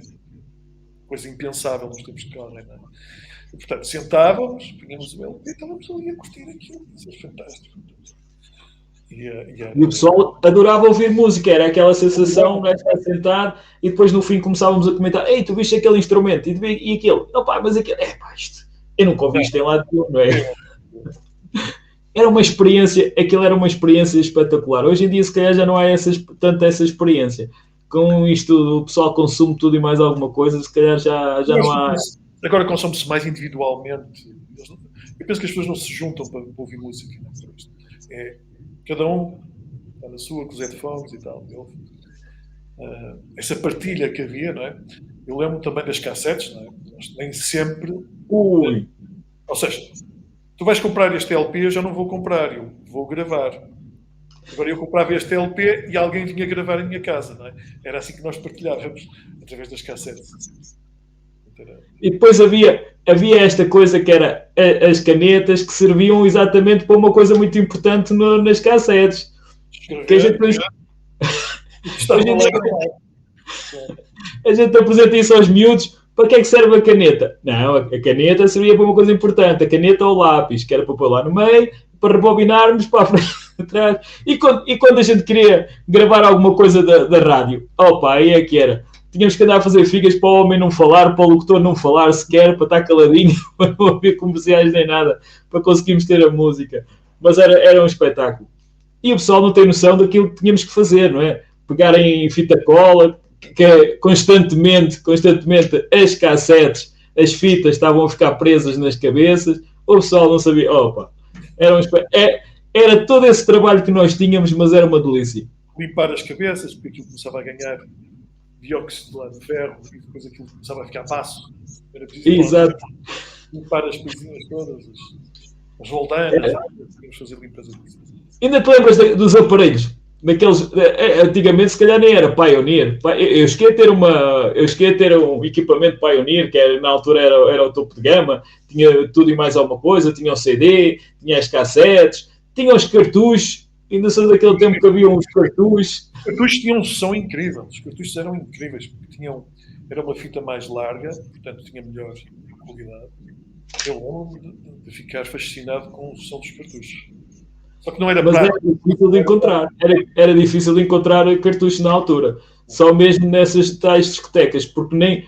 Speaker 2: Coisa impensável nos tempos que correm, não é? E, portanto, sentávamos, punhamos o LP e estávamos ali a curtir aquilo. Isso é fantástico. E
Speaker 1: o pessoal adorava ouvir música, era aquela sensação de estar sentado e depois no fim começávamos a comentar: ei, tu viste aquele instrumento e aquilo? Opá, mas aquilo, isto, eu nunca ouvi isto em lado nenhum, não é? Era uma experiência, aquilo era uma experiência espetacular. Hoje em dia, se calhar, já não há tanta essa experiência. Com isto, o pessoal consome tudo e mais alguma coisa, se calhar já não há.
Speaker 2: Agora consome-se mais individualmente. Eu penso que as pessoas não se juntam para ouvir música. Cada um está na sua, com os headphones e tal. Essa partilha que havia, não é? Eu lembro também das cassetes, não é? Mas nem sempre...
Speaker 1: Ui.
Speaker 2: Ou seja, tu vais comprar este LP, eu já não vou comprar, eu vou gravar. Agora eu comprava este LP e alguém vinha gravar em minha casa, não é? Era assim que nós partilhávamos, através das cassetes.
Speaker 1: E depois havia esta coisa que era as canetas, que serviam exatamente para uma coisa muito importante nas cassetes. Que a gente apresenta isso aos miúdos. Para que é que serve a caneta? Não, a caneta servia para uma coisa importante. A caneta ou o lápis, que era para pôr lá no meio, para rebobinarmos para a frente, atrás. E quando a gente queria gravar alguma coisa da rádio, opa, aí é que era. Tínhamos que andar a fazer figas para o homem não falar, para o locutor não falar sequer, para estar caladinho, para não haver comerciais nem nada, para conseguirmos ter a música. Mas era um espetáculo. E o pessoal não tem noção daquilo que tínhamos que fazer, não é? Pegar em fita cola, que constantemente as cassetes, as fitas estavam a ficar presas nas cabeças, o pessoal não sabia. Opa, era todo esse trabalho que nós tínhamos, mas era uma delícia.
Speaker 2: Limpar as cabeças, porque aquilo começava a ganhar dióxido de ferro e depois aquilo começava a ficar maço. Era preciso limpar as coisinhas todas, as voltanas, fazer limpeza disso.
Speaker 1: Ainda te lembras dos aparelhos? Daqueles, antigamente se calhar nem era Pioneer. Eu cheguei a ter um equipamento Pioneer, que na altura era o topo de gama, tinha tudo e mais alguma coisa, tinha o CD, tinha as cassetes, tinha os cartuchos. Ainda sou daquele tempo que havia uns cartuchos.
Speaker 2: Os cartuchos tinham um som incrível. Os cartuchos eram incríveis, porque era uma fita mais larga, portanto tinha melhor qualidade. Eu lembro de ficar fascinado com o som dos cartuchos. Só que não era prático.
Speaker 1: Era difícil de encontrar. Era difícil de encontrar cartuchos na altura. Só mesmo nessas tais discotecas, porque nem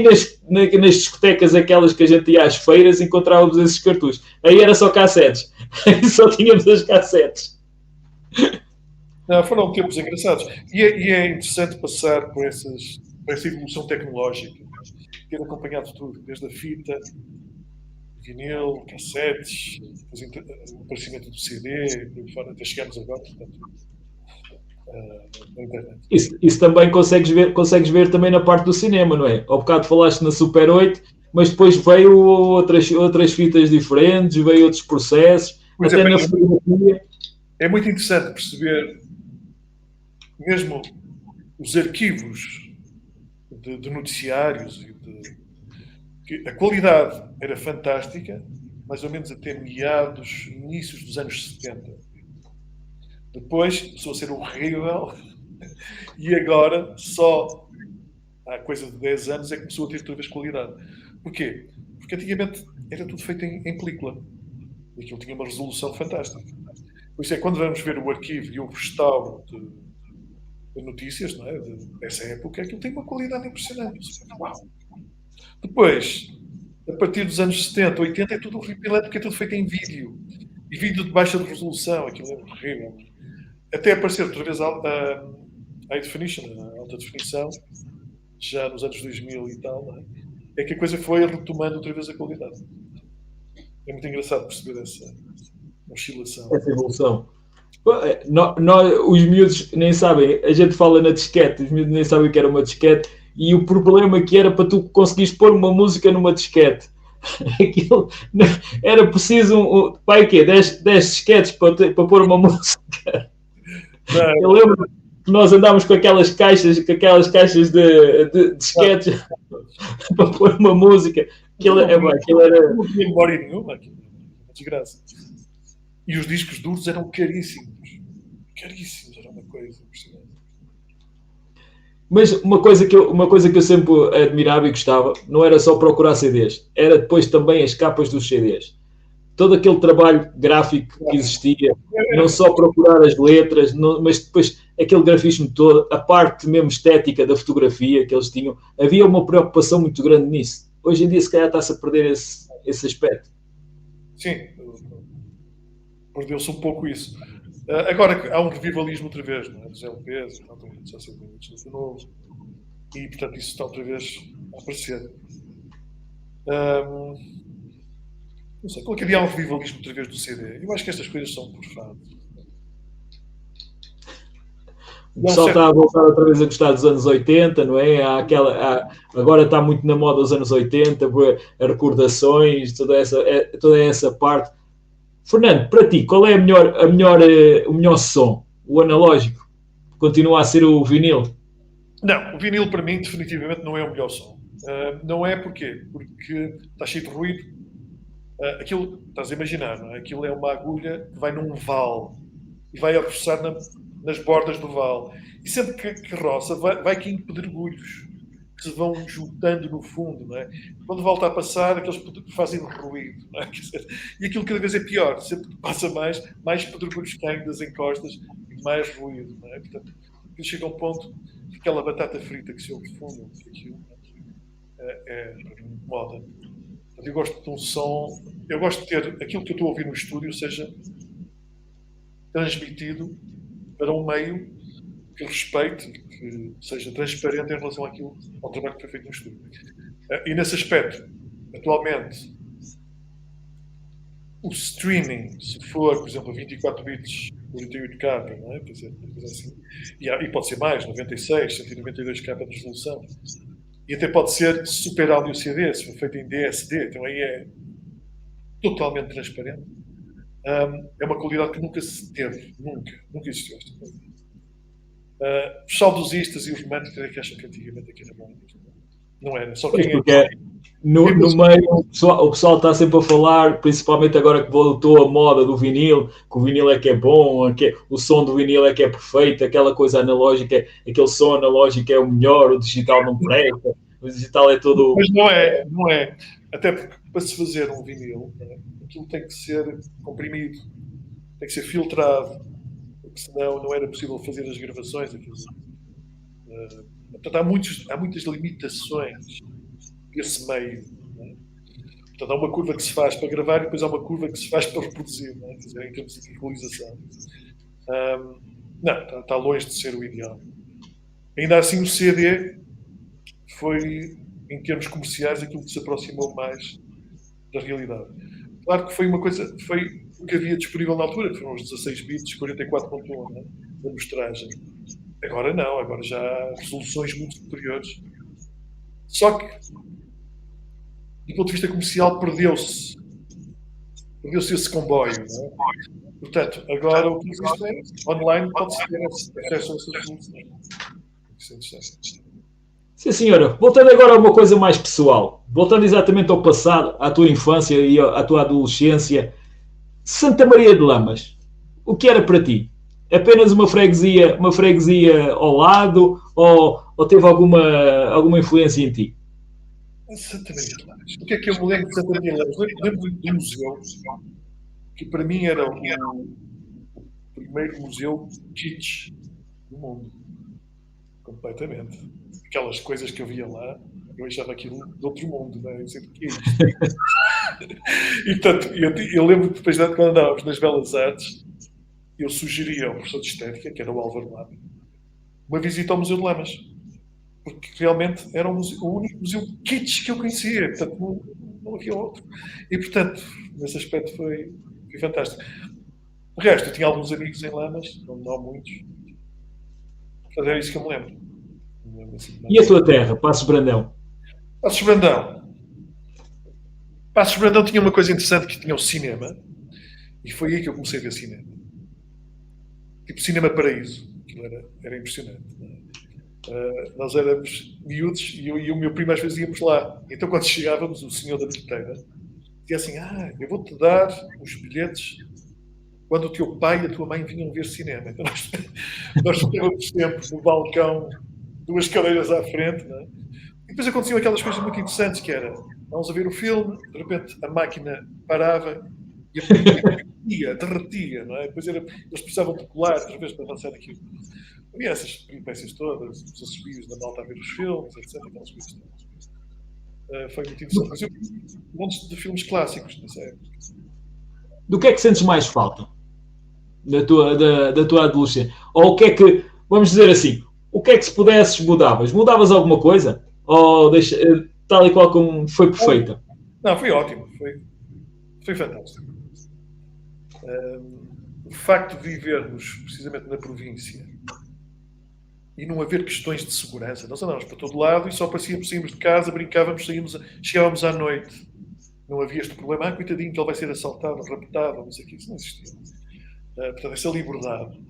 Speaker 1: nas discotecas aquelas que a gente ia às feiras encontrávamos esses cartuchos. Aí era só cassetes. Aí só tínhamos as cassetes.
Speaker 2: Não, foram tempos engraçados. E é interessante passar por essa evolução tecnológica, ter acompanhado tudo, desde a fita, vinil, cassetes, o aparecimento do CD, até chegamos agora, portanto, na internet.
Speaker 1: Isso também consegues ver também na parte do cinema, não é? Ao bocado falaste na Super 8, mas depois veio outras fitas diferentes, veio outros processos, até na fotografia.
Speaker 2: É muito interessante perceber, mesmo os arquivos de noticiários que a qualidade era fantástica, mais ou menos até inícios dos anos 70. Depois começou a ser horrível e agora, só há coisa de 10 anos, é que começou a ter outra vez qualidade. Porquê? Porque antigamente era tudo feito em película. E aquilo tinha uma resolução fantástica. Por isso é que quando vamos ver o arquivo e o restauro de notícias, não é? Dessa época, aquilo tem uma qualidade impressionante. Uau! Depois, a partir dos anos 70, 80, é tudo horripilante porque é tudo feito em vídeo. E vídeo de baixa resolução, aquilo é horrível. Até aparecer outra vez a high definition, a alta definição, já nos anos 2000 e tal, não é que a coisa foi retomando outra vez a qualidade. É muito engraçado perceber essa oscilação.
Speaker 1: Essa evolução. Os miúdos nem sabem, a gente fala na disquete, os miúdos nem sabem o que era uma disquete e o problema que era para tu conseguires pôr uma música numa disquete. Aquilo, era preciso vai, quê? 10 disquetes para pôr uma música. Eu lembro que nós andámos com aquelas caixas de disquetes para pôr uma música. Aquilo era.
Speaker 2: Não tinha memória nenhuma, aquilo uma desgraça. E os discos duros eram caríssimos. Caríssimos, era uma coisa impressionante.
Speaker 1: Mas uma coisa que eu sempre admirava e gostava não era só procurar CDs, era depois também as capas dos CDs. Todo aquele trabalho gráfico que existia, não só procurar as letras, mas depois aquele grafismo todo, a parte mesmo estética da fotografia que eles tinham, havia uma preocupação muito grande nisso. Hoje em dia, se calhar, está-se a perder esse aspecto.
Speaker 2: Sim, perdeu-se um pouco isso. Agora há um revivalismo outra vez, não é? Dos LPs, já sei de novo. E, portanto, isso está outra vez a aparecer. Não sei, qualquer dia há um revivalismo outra vez do CD. Eu acho que estas coisas são por fado.
Speaker 1: O pessoal está a voltar outra vez a gostar dos anos 80, não é? Agora está muito na moda os anos 80, as recordações, toda essa parte. Fernando, para ti, qual é o melhor som? O analógico? Continua a ser o vinil?
Speaker 2: Não, o vinil para mim definitivamente não é o melhor som. Não é porquê? Porque está cheio de ruído. Aquilo, estás a imaginar, não é? Aquilo é uma agulha que vai num vale e vai a roçar nas bordas do vale. E sempre que roça, vai caindo pedregulhos que se vão juntando no fundo, não é? Quando volta a passar, aqueles fazem ruído, não é? E aquilo cada vez é pior. Sempre que passa mais pedregulhos caem das encostas e mais ruído, não é? Portanto, chega a um ponto que aquela batata frita que se ouve de fundo, aquilo moda. Eu gosto de um som, eu gosto de ter aquilo que eu estou a ouvir no estúdio seja transmitido para um meio que respeite, que seja transparente em relação ao trabalho que foi feito no estúdio. E nesse aspecto, atualmente, o streaming, se for, por exemplo, 24 bits, 48K, não é? Quer dizer, assim, e pode ser mais, 96, 192K de resolução. E até pode ser super áudio CD, se for feito em DSD, então aí é totalmente transparente. É uma qualidade que nunca se teve, nunca existiu esta coisa. Os saudosistas e os românticos é que acham que antigamente aquilo era bom. Não era, só quem
Speaker 1: no meio o pessoal está sempre a falar, principalmente agora que voltou a moda do vinil, que o vinil é que é bom, o som do vinil é que é perfeito, aquela coisa analógica, aquele som analógico é o melhor, o digital não presta, o digital é todo...
Speaker 2: Mas não é. Até porque para se fazer um vinil, aquilo tem que ser comprimido, tem que ser filtrado, porque senão não era possível fazer as gravações. Portanto, há muitas limitações desse meio. Não é? Portanto, há uma curva que se faz para gravar e depois há uma curva que se faz para reproduzir, não é? Quer dizer, em termos de equalização. Não, está longe de ser o ideal. Ainda assim, o CD foi, em termos comerciais, aquilo que se aproximou mais da realidade. Claro que foi uma coisa, foi o que havia disponível na altura, que foram os 16 bits, 44.1, né, da mostragem. Agora não, agora já há resoluções muito superiores. Só que, do ponto de vista comercial, perdeu-se esse comboio. Não é? Portanto, agora o que existe é, online pode-se ter acesso a essas resoluções. Isso é interessante.
Speaker 1: Sim, senhora. Voltando agora a uma coisa mais pessoal. Voltando exatamente ao passado, à tua infância e à tua adolescência. Santa Maria de Lamas, o que era para ti? Apenas uma freguesia ao lado ou teve alguma influência em ti?
Speaker 2: Santa Maria de Lamas. O que é que eu me lembro de Santa Maria de Lamas? Lembro do museu, que para mim era o primeiro museu kitsch do mundo. Completamente. Aquelas coisas que eu via lá, eu achava aquilo de outro mundo, não é? Eu sempre, o que é isto? E, portanto, eu lembro que depois, quando andávamos nas Belas Artes, eu sugeria ao professor de Estética, que era o Álvaro Lama, uma visita ao Museu de Lamas. Porque realmente era o único museu kitsch que eu conhecia. Portanto, não havia outro. E, portanto, nesse aspecto foi fantástico. O resto, eu tinha alguns amigos em Lamas, não muitos. Portanto, era isso que eu me lembro. Me lembro assim,
Speaker 1: E a tua terra, Passos Brandão?
Speaker 2: Passos Brandão. Passos Brandão tinha uma coisa interessante, que tinha o cinema. E foi aí que eu comecei a ver cinema. Tipo Cinema Paraíso. Aquilo era impressionante. Nós éramos miúdos e eu e o meu primo às vezes íamos lá. Então, quando chegávamos, o senhor da bilheteira dizia assim: eu vou-te dar os bilhetes quando o teu pai e a tua mãe vinham ver cinema. Então, nós ficávamos sempre no balcão, duas cadeiras à frente, não é? E depois aconteciam aquelas coisas muito interessantes, que era, vamos a ver o filme, de repente a máquina parava e a derretia, não é? Depois eles precisavam de colar outra vez para avançar aquilo. Havia essas peripécias todas, os assobios da malta a ver os filmes, etc. Aquelas coisas todas. Foi muito interessante. Mas eu vi montes de filmes clássicos nessa época.
Speaker 1: Do que é que sentes mais falta da tua adolescência? Ou o que é que, vamos dizer assim, o que é que se pudesses mudavas? Mudavas alguma coisa? Ou tal e qual como foi perfeita?
Speaker 2: Não, foi ótimo. Foi fantástico. O facto de vivermos precisamente na província e não haver questões de segurança. Nós andávamos para todo lado e só saímos de casa, brincávamos, chegávamos à noite. Não havia este problema, coitadinho, que ele vai ser assaltado, raptado, não sei o que, isso não existia. Portanto, essa liberdade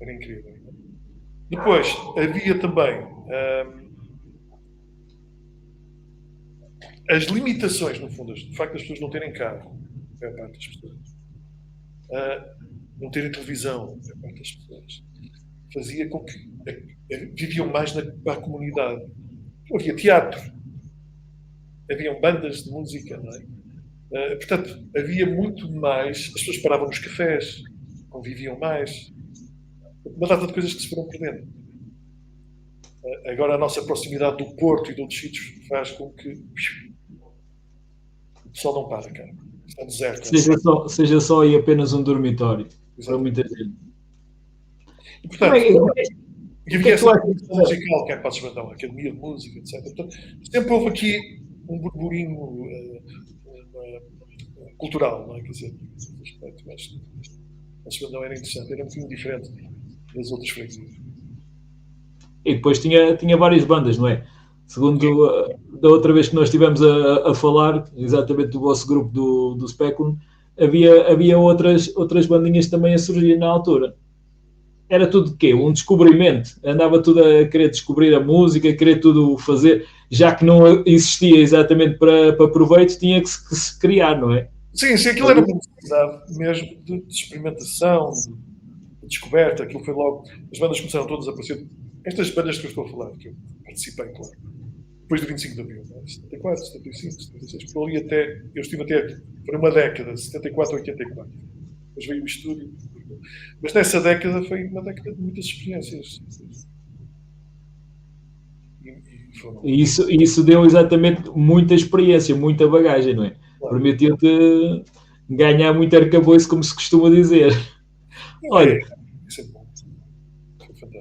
Speaker 2: era incrível. Depois, havia também as limitações, no fundo, do facto das pessoas não terem carro, a maior parte das pessoas, não terem televisão, a maior parte das pessoas, fazia com que viviam mais para a comunidade. Havia teatro, haviam bandas de música, não é? Portanto, havia muito mais, as pessoas paravam nos cafés, conviviam mais, uma data de coisas que se foram perdendo. Agora a nossa proximidade do Porto e de outros sítios faz com que o pessoal não para, cara. Está deserto.
Speaker 1: Seja só e apenas um dormitório. Para muita gente.
Speaker 2: E, portanto, havia essa produção musical, que é Passos Brandão, a Academia de Música, etc. Portanto, sempre houve aqui um burburinho cultural, não é? Quer dizer, nesse aspecto. Mas Passos Brandão era interessante, era um bocadinho diferente das outras freguesias.
Speaker 1: E depois tinha várias bandas, não é? Segundo da outra vez que nós estivemos a falar, exatamente do vosso grupo do Speculum, havia outras bandinhas também a surgir na altura. Era tudo de quê? Um descobrimento. Andava tudo a querer descobrir a música, a querer tudo fazer, já que não existia exatamente para proveito, tinha que se criar, não é?
Speaker 2: Sim, aquilo era uma necessidade mesmo de experimentação, de descoberta. Aquilo foi logo. As bandas começaram todas a aparecer. Estas bandas que eu estou a falar, que eu participei, claro, depois do 25 de Abril, né? 74, 75, 76, por ali até. Eu estive até por uma década, 74, 84. Depois veio o estúdio. Mas nessa década foi uma década de muitas experiências.
Speaker 1: E isso deu exatamente muita experiência, muita bagagem, não é? Claro. Permitiu-te ganhar muito arcabouço, como se costuma dizer. Olha.
Speaker 2: Isso é bom.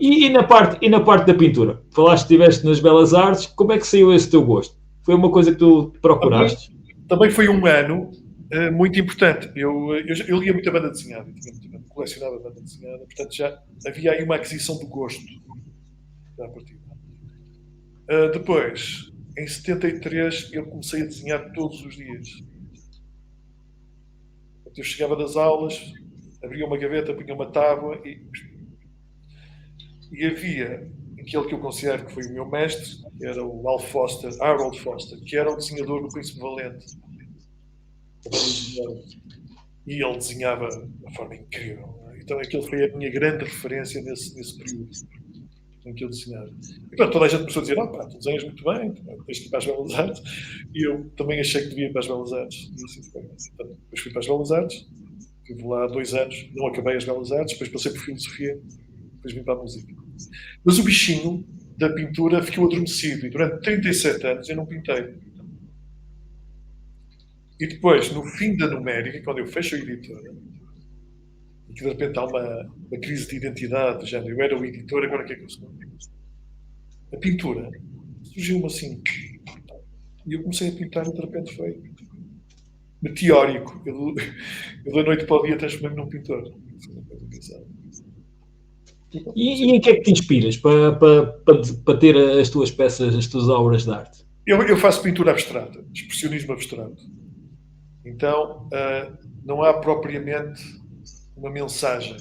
Speaker 1: E na parte da pintura? Falaste que estiveste nas Belas Artes, como é que saiu esse teu gosto? Foi uma coisa que tu procuraste?
Speaker 2: Também foi um ano muito importante. Eu lia muita banda desenhada, colecionava banda desenhada, portanto já havia aí uma aquisição do gosto da partida. Depois, em 73, eu comecei a desenhar todos os dias. Eu chegava das aulas, abria uma gaveta, punha uma tábua e havia, em aquele que eu considero que foi o meu mestre, que era o Harold Foster, que era o desenhador do Príncipe Valente. E ele desenhava de uma forma incrível. Então aquilo foi a minha grande referência nesse período em que eu desenhava. E pronto, toda a gente começou a dizer, tu desenhas muito bem, tens que ir para as Belas Artes. E eu também achei que devia ir para as Belas Artes. E assim foi. Então, depois fui para as Belas Artes, estive lá 2 anos, não acabei as Belas Artes, depois passei por Filosofia, depois vim para a música. Mas o bichinho da pintura ficou adormecido e durante 37 anos eu não pintei. E depois, no fim da numérica, quando eu fecho a editora, e que de repente há uma crise de identidade, do género, eu era o editor, agora o que é que eu sou? A pintura surgiu-me assim. E eu comecei a pintar e de repente foi meteórico. Eu da noite para o dia transformei-me num pintor.
Speaker 1: E em que é que te inspiras para ter as tuas peças, as tuas obras de arte?
Speaker 2: Eu faço pintura abstrata, expressionismo abstrato. Então, não há propriamente uma mensagem.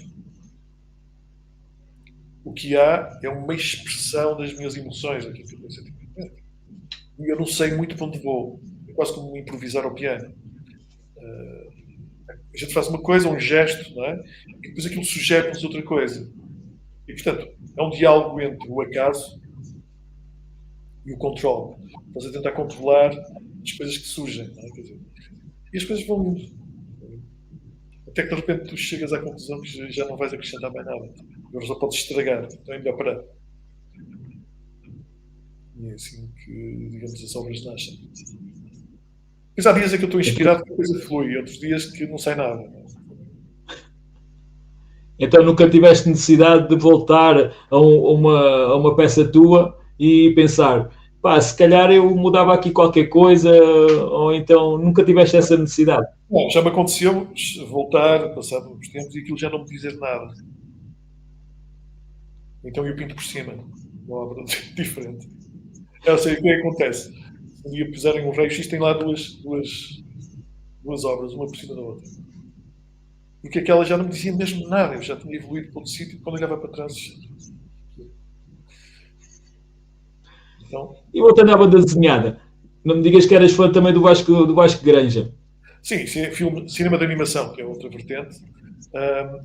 Speaker 2: O que há é uma expressão das minhas emoções, aquilo que eu estou a sentir. E eu não sei muito para onde vou. É quase como improvisar ao piano. A gente faz uma coisa, um gesto, não é? E depois aquilo sugere-nos outra coisa. E, portanto, é um diálogo entre o acaso e o controle. Estás a tentar controlar as coisas que surgem, não é? Quer dizer, e as coisas vão indo. Até que de repente tu chegas à conclusão que já não vais acrescentar mais nada. Agora só podes estragar. Então é melhor parar. E é assim que, digamos, as obras nascem. Pois há dias em que eu estou inspirado que a coisa flui, outros dias que não sai nada.
Speaker 1: Então nunca tiveste necessidade de voltar a uma peça tua e pensar, se calhar eu mudava aqui qualquer coisa, ou então nunca tiveste essa necessidade?
Speaker 2: Bom, já me aconteceu voltar, passado uns tempos, e aquilo já não me dizer nada. Então eu pinto por cima, uma obra diferente. Eu sei o que acontece. Se um dia puserem um raio-x, tem lá duas obras, uma por cima da outra. Porque aquela já não me dizia mesmo nada, eu já tinha evoluído para outro sítio, quando olhava para trás. Então,
Speaker 1: E voltando à banda desenhada, não me digas que eras fã também do Vasco Granja.
Speaker 2: Sim, cinema de animação, que é outra vertente.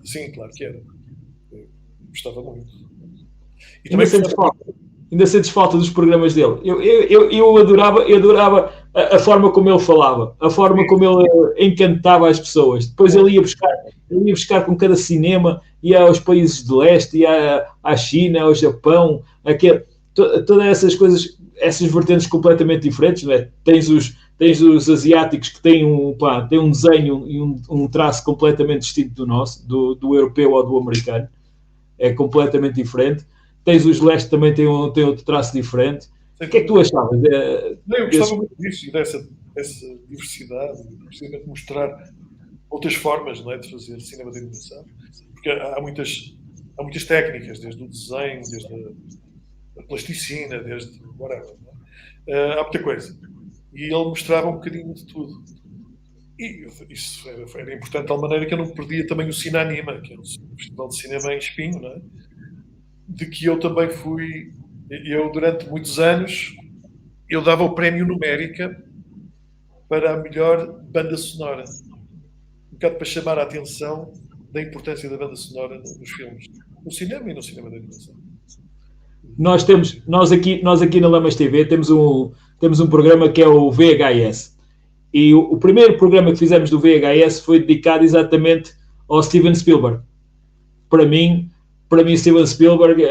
Speaker 2: Sim, claro que era. Eu gostava muito. E
Speaker 1: também ainda sentes falta dos programas dele. Eu adorava a forma como ele falava, a forma como ele encantava as pessoas. Depois ele ia buscar com cada cinema, ia aos países de leste, ia à China, ao Japão, todas essas coisas, essas vertentes completamente diferentes, não é? Tens os asiáticos que têm um desenho e um traço completamente distinto do nosso, do europeu ou do americano. É completamente diferente. Tens os leste também tem outro traço diferente. O que é que tu achavas?
Speaker 2: Eu gostava muito disso e dessa diversidade, precisamente mostrar outras formas, não é, de fazer cinema de animação. Porque há muitas técnicas, desde o desenho, desde a plasticina, desde whatever. Há muita coisa. E ele mostrava um bocadinho de tudo. E isso era importante de tal maneira que eu não perdia também o Cine Anima, que é um festival de cinema em Espinho, não é? De que eu também fui. Eu, durante muitos anos, eu dava o prémio Numérica para a melhor banda sonora. Um bocado para chamar a atenção da importância da banda sonora nos filmes. No cinema e no cinema de animação.
Speaker 1: Nós aqui na Lamas TV temos um programa que é o VHS. E o primeiro programa que fizemos do VHS foi dedicado exatamente ao Steven Spielberg. Para mim, Steven Spielberg,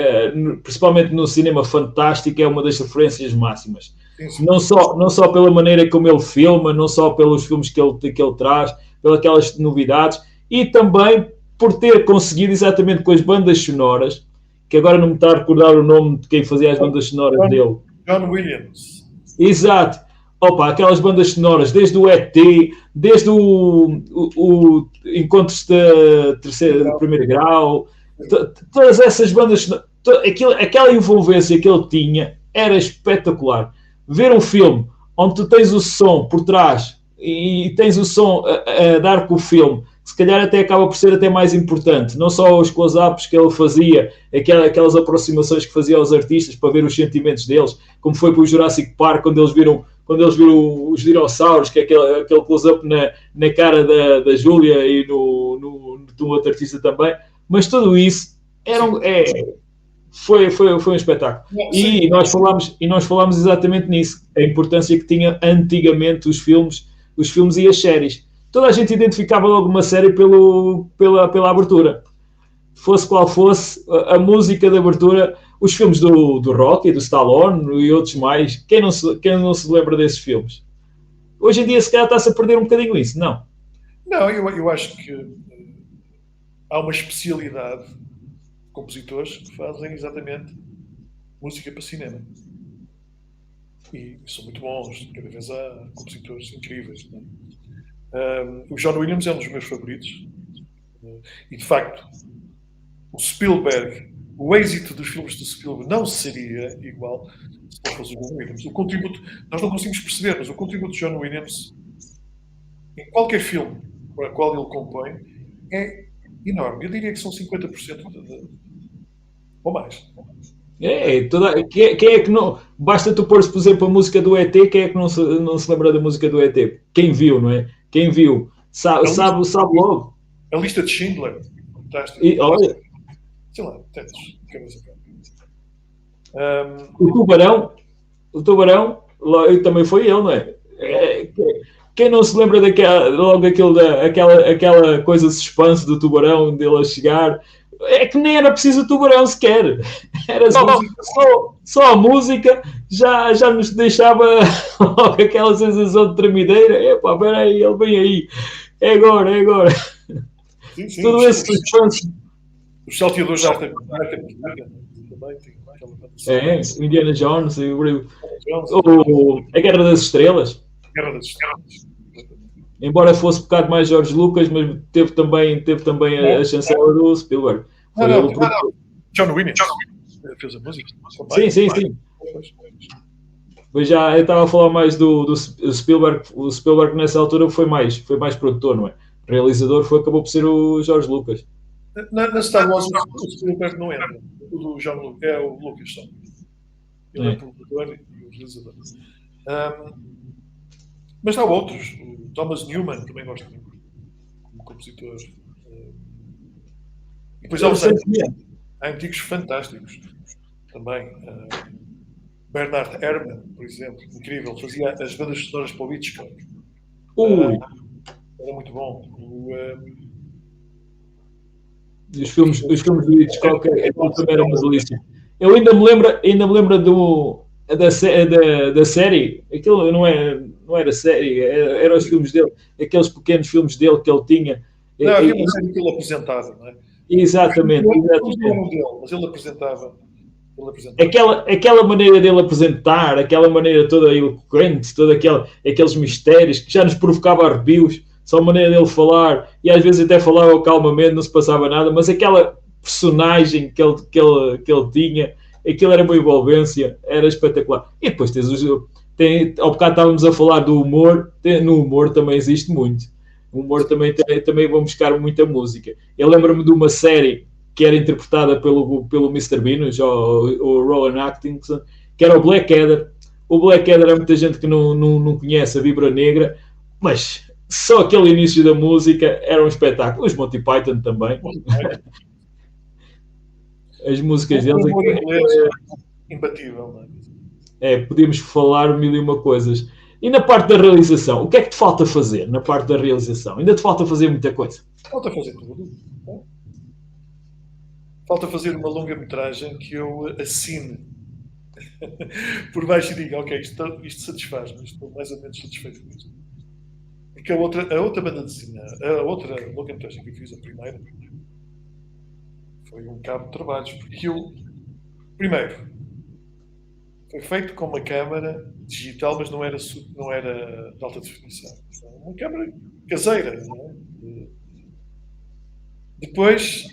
Speaker 1: principalmente no cinema fantástico, é uma das referências máximas. Não só pela maneira como ele filma, não só pelos filmes que ele traz, pelas aquelas novidades, e também por ter conseguido exatamente com as bandas sonoras, que agora não me está a recordar o nome de quem fazia as bandas sonoras dele.
Speaker 2: John Williams.
Speaker 1: Exato. Aquelas bandas sonoras, desde o ET, desde o Encontros de Primeiro Grau, todas essas bandas, aquela envolvência que ele tinha era espetacular. Ver um filme onde tu tens o som por trás e tens o som a dar com o filme se calhar até acaba por ser até mais importante. Não só os close-ups que ele fazia, aquelas aproximações que fazia aos artistas para ver os sentimentos deles, como foi para o Jurassic Park, quando eles viram os dinossauros, que é aquele close-up na cara da Júlia e do outro artista também. Mas tudo isso foi um espetáculo. E nós falámos exatamente nisso, a importância que tinha antigamente os filmes e as séries. Toda a gente identificava logo uma série pela abertura. Fosse qual fosse, a música de abertura, os filmes do Rocky, do Stallone e outros mais, quem não se lembra desses filmes? Hoje em dia, se calhar, está-se a perder um bocadinho isso, não?
Speaker 2: Não, eu acho que há uma especialidade de compositores que fazem exatamente música para cinema. E são muito bons, cada vez há compositores incríveis. Não é? O John Williams é um dos meus favoritos. E, de facto, o Spielberg, o êxito dos filmes do Spielberg não seria igual se não fosse o John Williams. O contributo, nós não conseguimos perceber, mas o contributo de John Williams em qualquer filme para o qual ele compõe é enorme. Eu diria que são 50% ou mais.
Speaker 1: Quem é que não. Basta tu pôr, por exemplo, a música do ET, quem é que não se lembra da música do ET? Quem viu, não é? Quem viu sabe logo.
Speaker 2: A lista de Schindler, fantástico.
Speaker 1: E, olha,
Speaker 2: sei lá, tantos.
Speaker 1: O Tubarão, também foi ele, não é? Quem não se lembra daquela coisa de suspense do Tubarão, dele a chegar? É que nem era preciso o Tubarão sequer. Era só a música já nos deixava logo aquela sensação de tremideira. Epá, peraí, ele vem aí. É agora.
Speaker 2: Sim,
Speaker 1: Tudo esse suspense.
Speaker 2: Os salteadores da arte também tem
Speaker 1: o Indiana Jones, a Guerra das Estrelas.
Speaker 2: Guerra das Estrelas.
Speaker 1: Embora fosse um bocado mais George Lucas, mas teve também a chancela do Spielberg.
Speaker 2: John Williams fez a música.
Speaker 1: Sim. Mas já eu estava a falar mais do Spielberg. O Spielberg nessa altura foi mais produtor, não é? O realizador acabou por ser o George Lucas.
Speaker 2: Na Star Wars o Spielberg não entra. O do John Lucas é o Lucas só. Ele é o produtor e o realizador. Mas há outros. O Thomas Newman também gosto muito como compositor. E depois há antigos fantásticos também. Bernard Herrmann, por exemplo, incrível, fazia as bandas sonoras para o Hitchcock. Era muito bom.
Speaker 1: Os filmes do Hitchcock também eram uma delícia. Eu ainda me lembro da série. Aquilo não era série, eram os filmes dele, aqueles pequenos filmes dele que ele tinha.
Speaker 2: Não, havia uma série que ele apresentava, não é?
Speaker 1: Exatamente.
Speaker 2: Mas ele apresentava.
Speaker 1: Aquela maneira dele apresentar, aquela maneira toda eloquente, aqueles mistérios que já nos provocava arrepios, só a maneira dele falar, e às vezes até falava calmamente, não se passava nada, mas aquela personagem que ele tinha, aquilo era uma envolvência, era espetacular. E depois ao bocado estávamos a falar do humor, no humor também existe muito. O humor também vão buscar muita música. Eu lembro-me de uma série que era interpretada pelo Mr. Bean, o Rowan Atkinson, que era o Blackadder. O Blackadder há muita gente que não conhece a Vibra Negra, mas só aquele início da música era um espetáculo. Os Monty Python também. As músicas deles...
Speaker 2: imbatível, não
Speaker 1: é? Podíamos falar mil e uma coisas. E na parte da realização, o que é que te falta fazer na parte da realização? Ainda te falta fazer muita coisa?
Speaker 2: Falta fazer tudo. Falta fazer uma longa-metragem que eu assine por baixo e diga, ok, isto satisfaz-me, estou mais ou menos satisfeito com isto. Porque a outra banda desenhada, a outra longa-metragem que eu fiz, a primeira, foi um cabo de trabalhos, porque primeiro, foi feito com uma câmara digital, mas não era de alta definição. Uma câmara caseira, não é? Depois,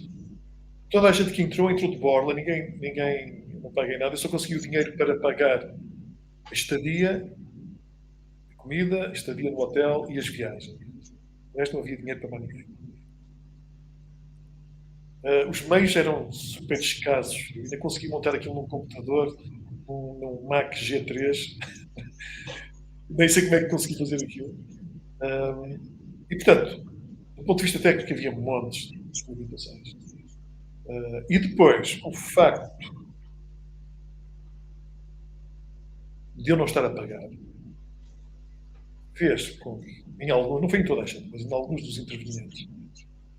Speaker 2: toda a gente que entrou de borla, ninguém não paguei nada, eu só consegui o dinheiro para pagar a estadia, a comida, a estadia no hotel e as viagens. O resto não havia dinheiro para mais ninguém. Os meios eram super escassos. Eu ainda consegui montar aquilo num computador, num Mac G3. Nem sei como é que consegui fazer aquilo. E, portanto, do ponto de vista técnico, havia montes de limitações. E depois, o facto de eu não estar a pagar fez com que, não foi em toda a gente, mas em alguns dos intervenientes,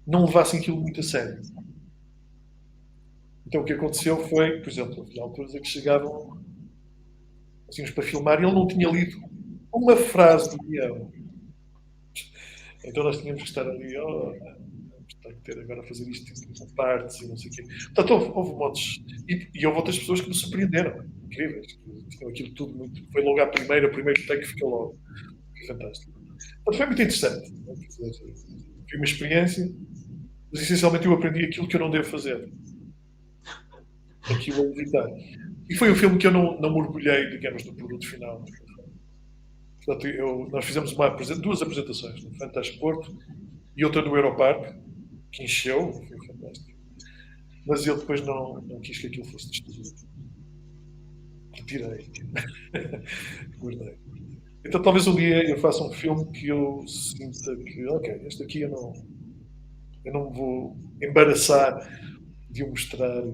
Speaker 2: não levassem aquilo muito a sério. Então o que aconteceu foi, por exemplo, havia alturas em que chegavam assim, para filmar e ele não tinha lido uma frase do guião. Então nós tínhamos que estar ali, vamos ter que ter agora a fazer isto em partes e não sei o quê. Portanto, houve montes. E houve outras pessoas que me surpreenderam, incríveis. Tinham aquilo tudo muito. Foi logo à primeira, o primeiro take ficou logo. Foi fantástico. Portanto, foi muito interessante. Foi uma experiência, mas essencialmente eu aprendi aquilo que eu não devo fazer. Aquilo a evitar. E foi um filme que eu não me orgulhei, digamos, do produto final. Portanto, nós fizemos duas apresentações, no Fantástico Porto e outra no Europark, que encheu, foi fantástico. Mas eu depois não quis que aquilo fosse destruído. Retirei. Guardei. Então talvez um dia eu faça um filme que eu sinta que, ok, este aqui eu não me vou embaraçar de o mostrar.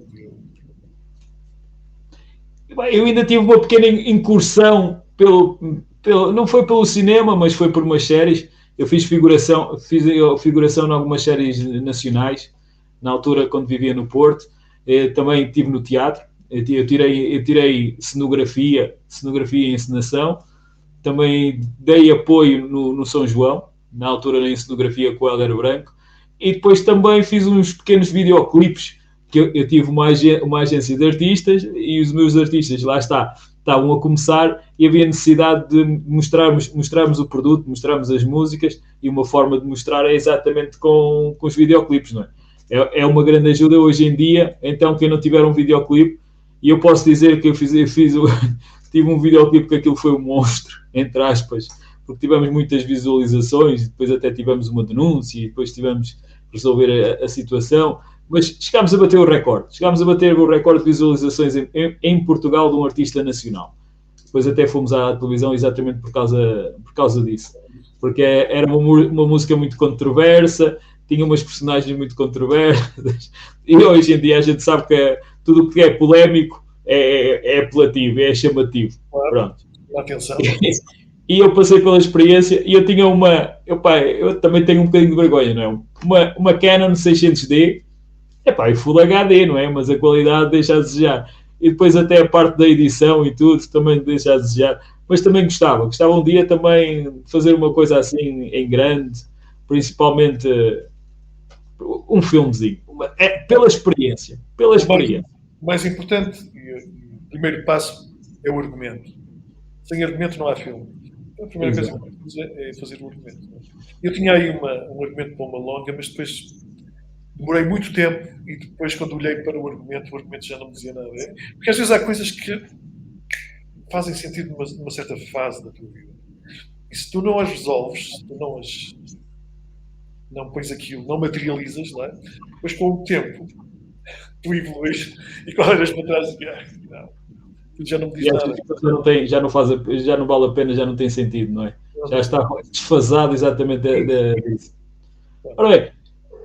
Speaker 1: Eu ainda tive uma pequena incursão não foi pelo cinema, mas foi por umas séries. Eu fiz figuração em algumas séries nacionais, na altura quando vivia no Porto. Também estive no teatro. Eu tirei cenografia e encenação. Também dei apoio no São João, na altura na cenografia com o Hélder Branco. E depois também fiz uns pequenos videoclipes, que eu tive uma agência de artistas e os meus artistas, lá está, estavam a começar e havia necessidade de mostrarmos o produto, mostrarmos as músicas, e uma forma de mostrar é exatamente com os videoclipes, não é? É uma grande ajuda hoje em dia. Então, quem não tiver um videoclipe, e eu posso dizer que eu tive um videoclipe que aquilo foi um monstro, entre aspas, porque tivemos muitas visualizações, depois até tivemos uma denúncia e depois tivemos que resolver a situação, mas chegámos a bater o recorde. Chegámos a bater o recorde de visualizações em Portugal de um artista nacional. Depois até fomos à televisão exatamente por causa disso. Porque era uma música muito controversa, tinha umas personagens muito controversas, e hoje em dia a gente sabe que tudo o que é polémico é apelativo, é chamativo.
Speaker 2: Claro,
Speaker 1: pronto.
Speaker 2: Atenção.
Speaker 1: E eu passei pela experiência e eu tinha eu também tenho um bocadinho de vergonha, não é? Uma Canon 600D, e Full HD, não é? Mas a qualidade deixa a desejar. E depois até a parte da edição e tudo também deixa a desejar. Mas também gostava um dia também de fazer uma coisa assim em grande, principalmente um filmezinho. Pela experiência.
Speaker 2: O mais importante e o primeiro passo é o argumento. Sem argumento não há filme. A primeira coisa que eu fazer é fazer o argumento. Eu tinha aí um argumento para uma longa, mas depois demorei muito tempo e depois, quando olhei para o argumento já não me dizia nada. Porque às vezes há coisas que fazem sentido numa certa fase da tua vida. E se tu não as resolves, se tu não pões aquilo, não materializas, não é? Depois, com o tempo, tu evoluís e quando olhas para trás e não, já não me diz nada.
Speaker 1: Já não vale a pena, já não tem sentido, não é? Já está desfasado exatamente disso. Ora bem,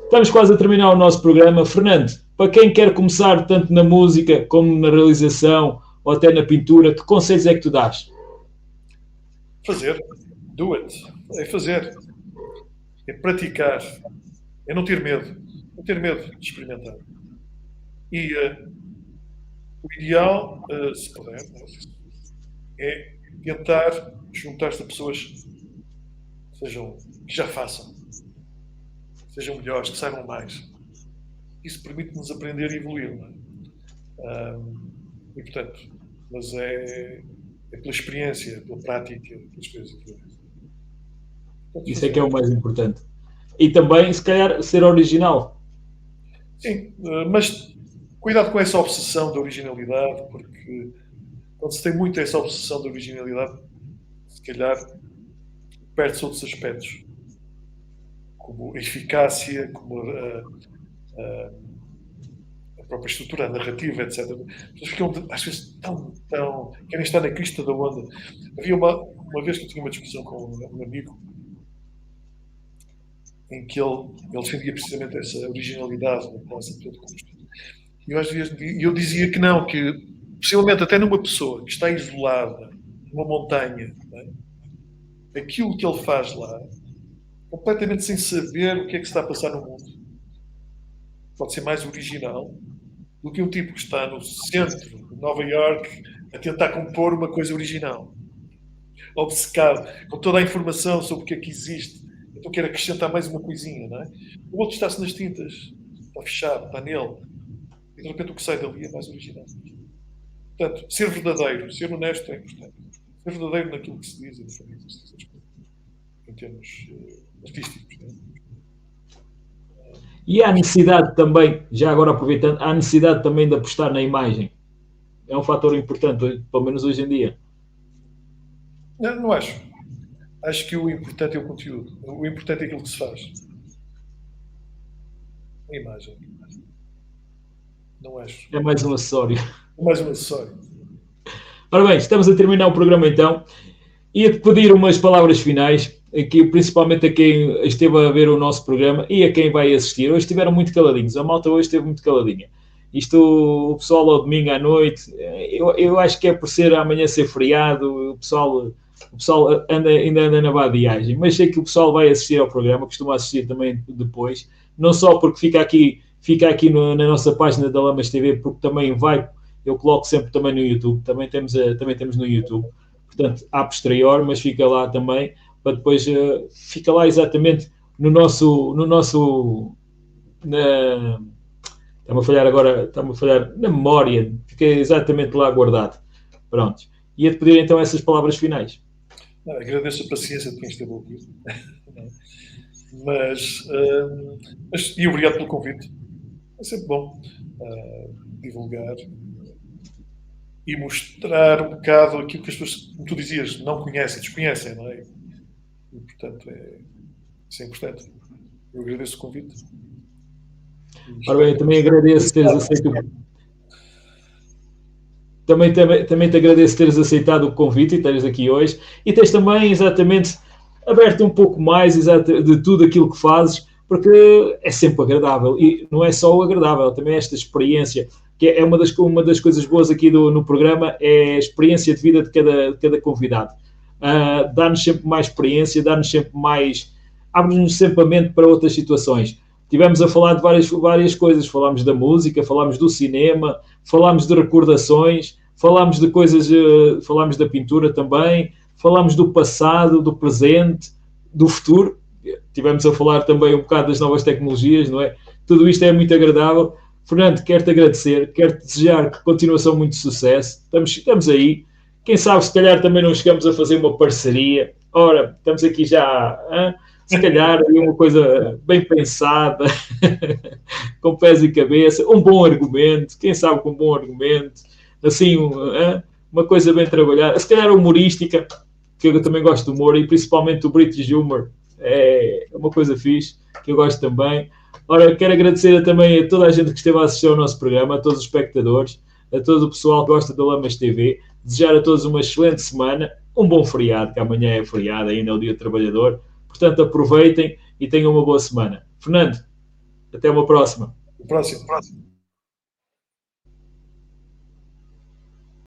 Speaker 1: estamos quase a terminar o nosso programa. Fernando, para quem quer começar tanto na música como na realização ou até na pintura, que conselhos é que tu dás?
Speaker 2: Fazer. Do it. É fazer. É praticar. É não ter medo. Não ter medo de experimentar. E o ideal, se puder, é tentar juntar-se a pessoas que já façam. Sejam melhores, que saibam mais. Isso permite-nos aprender e evoluir, não é? E, portanto, mas é pela experiência, pela prática, pelas coisas.
Speaker 1: Isso é que é o mais importante. E também, se calhar, ser original.
Speaker 2: Sim, mas cuidado com essa obsessão da originalidade, porque quando se tem muito essa obsessão da originalidade, se calhar perde-se outros aspectos, como a eficácia, como própria estrutura, a narrativa, etc. As pessoas ficam, às vezes, querem estar na crista da onda. Havia uma vez que eu tinha uma discussão com um amigo em que ele defendia precisamente essa originalidade da nossa todo custo. E às vezes eu dizia que não, que possivelmente até numa pessoa que está isolada numa montanha, aquilo que ele faz lá, completamente sem saber o que é que se está a passar no mundo, pode ser mais original do que um tipo que está no centro de Nova Iorque a tentar compor uma coisa original. Obcecado, com toda a informação sobre o que é que existe. Então quer acrescentar mais uma coisinha, não é? O outro está-se nas tintas, está fechado, está nele. E de repente o que sai dali é mais original. Portanto, ser verdadeiro, ser honesto é importante. Ser verdadeiro naquilo que se diz e na forma que se diz, em termos artísticos. Não é?
Speaker 1: E há necessidade também, já agora aproveitando, há necessidade também de apostar na imagem. É um fator importante, pelo menos hoje em dia.
Speaker 2: Não acho. Acho que o importante é o conteúdo. O importante é aquilo que se faz. A imagem. Não acho.
Speaker 1: É mais um acessório.
Speaker 2: É mais um acessório.
Speaker 1: Ora bem, estamos a terminar o programa então. Ia-te pedir umas palavras finais, aqui, principalmente a quem esteve a ver o nosso programa e a quem vai assistir. Hoje estiveram muito caladinhos. A malta hoje esteve muito caladinha. Isto, o pessoal ao domingo à noite, eu acho que é por ser amanhã ser feriado, o pessoal ainda anda na vadiagem, mas sei que o pessoal vai assistir ao programa, costuma assistir também depois, não só porque fica aqui na nossa página da Lamas TV, porque também eu coloco sempre também no YouTube, também temos no YouTube, portanto, a posterior, mas fica lá também, para depois, fica lá exatamente no nosso está-me a falhar na memória, fica exatamente lá guardado. Pronto. Ia-te pedir então essas palavras finais.
Speaker 2: Agradeço a paciência de quem esteve a ouvir. Mas e obrigado pelo convite. É sempre bom divulgar e mostrar um bocado aquilo que as pessoas, como tu dizias, não conhecem, desconhecem, não é? E, portanto, isso é importante. Eu agradeço o convite.
Speaker 1: Ora bem, eu também agradeço teres aceito. Também te agradeço teres aceitado o convite e teres aqui hoje e teres também exatamente aberto um pouco mais de tudo aquilo que fazes, porque é sempre agradável e não é só o agradável, também esta experiência, que é uma das coisas boas aqui no programa, é a experiência de vida de cada convidado. Dá-nos sempre mais experiência, dá-nos sempre mais, abre-nos sempre a mente para outras situações. Tivemos a falar de várias coisas, falámos da música, falámos do cinema, falámos de recordações, falámos de coisas, falámos da pintura também, falámos do passado, do presente, do futuro. Tivemos a falar também um bocado das novas tecnologias, não é? Tudo isto é muito agradável. Fernando, quero-te agradecer, quero-te desejar continuação muito sucesso. Estamos aí. Quem sabe, se calhar também não chegamos a fazer uma parceria. Ora, estamos aqui já... Se calhar uma coisa bem pensada, com pés e cabeça, um bom argumento, quem sabe com um bom argumento, assim, uma coisa bem trabalhada, se calhar humorística, que eu também gosto de humor, e principalmente o British Humor, é uma coisa fixe, que eu gosto também. Ora, quero agradecer também a toda a gente que esteve a assistir ao nosso programa, a todos os espectadores, a todo o pessoal que gosta da Lamas TV, desejar a todos uma excelente semana, um bom feriado, que amanhã é feriado, ainda é o Dia do Trabalhador. Portanto, aproveitem e tenham uma boa semana. Fernando, até uma próxima.
Speaker 2: Próximo.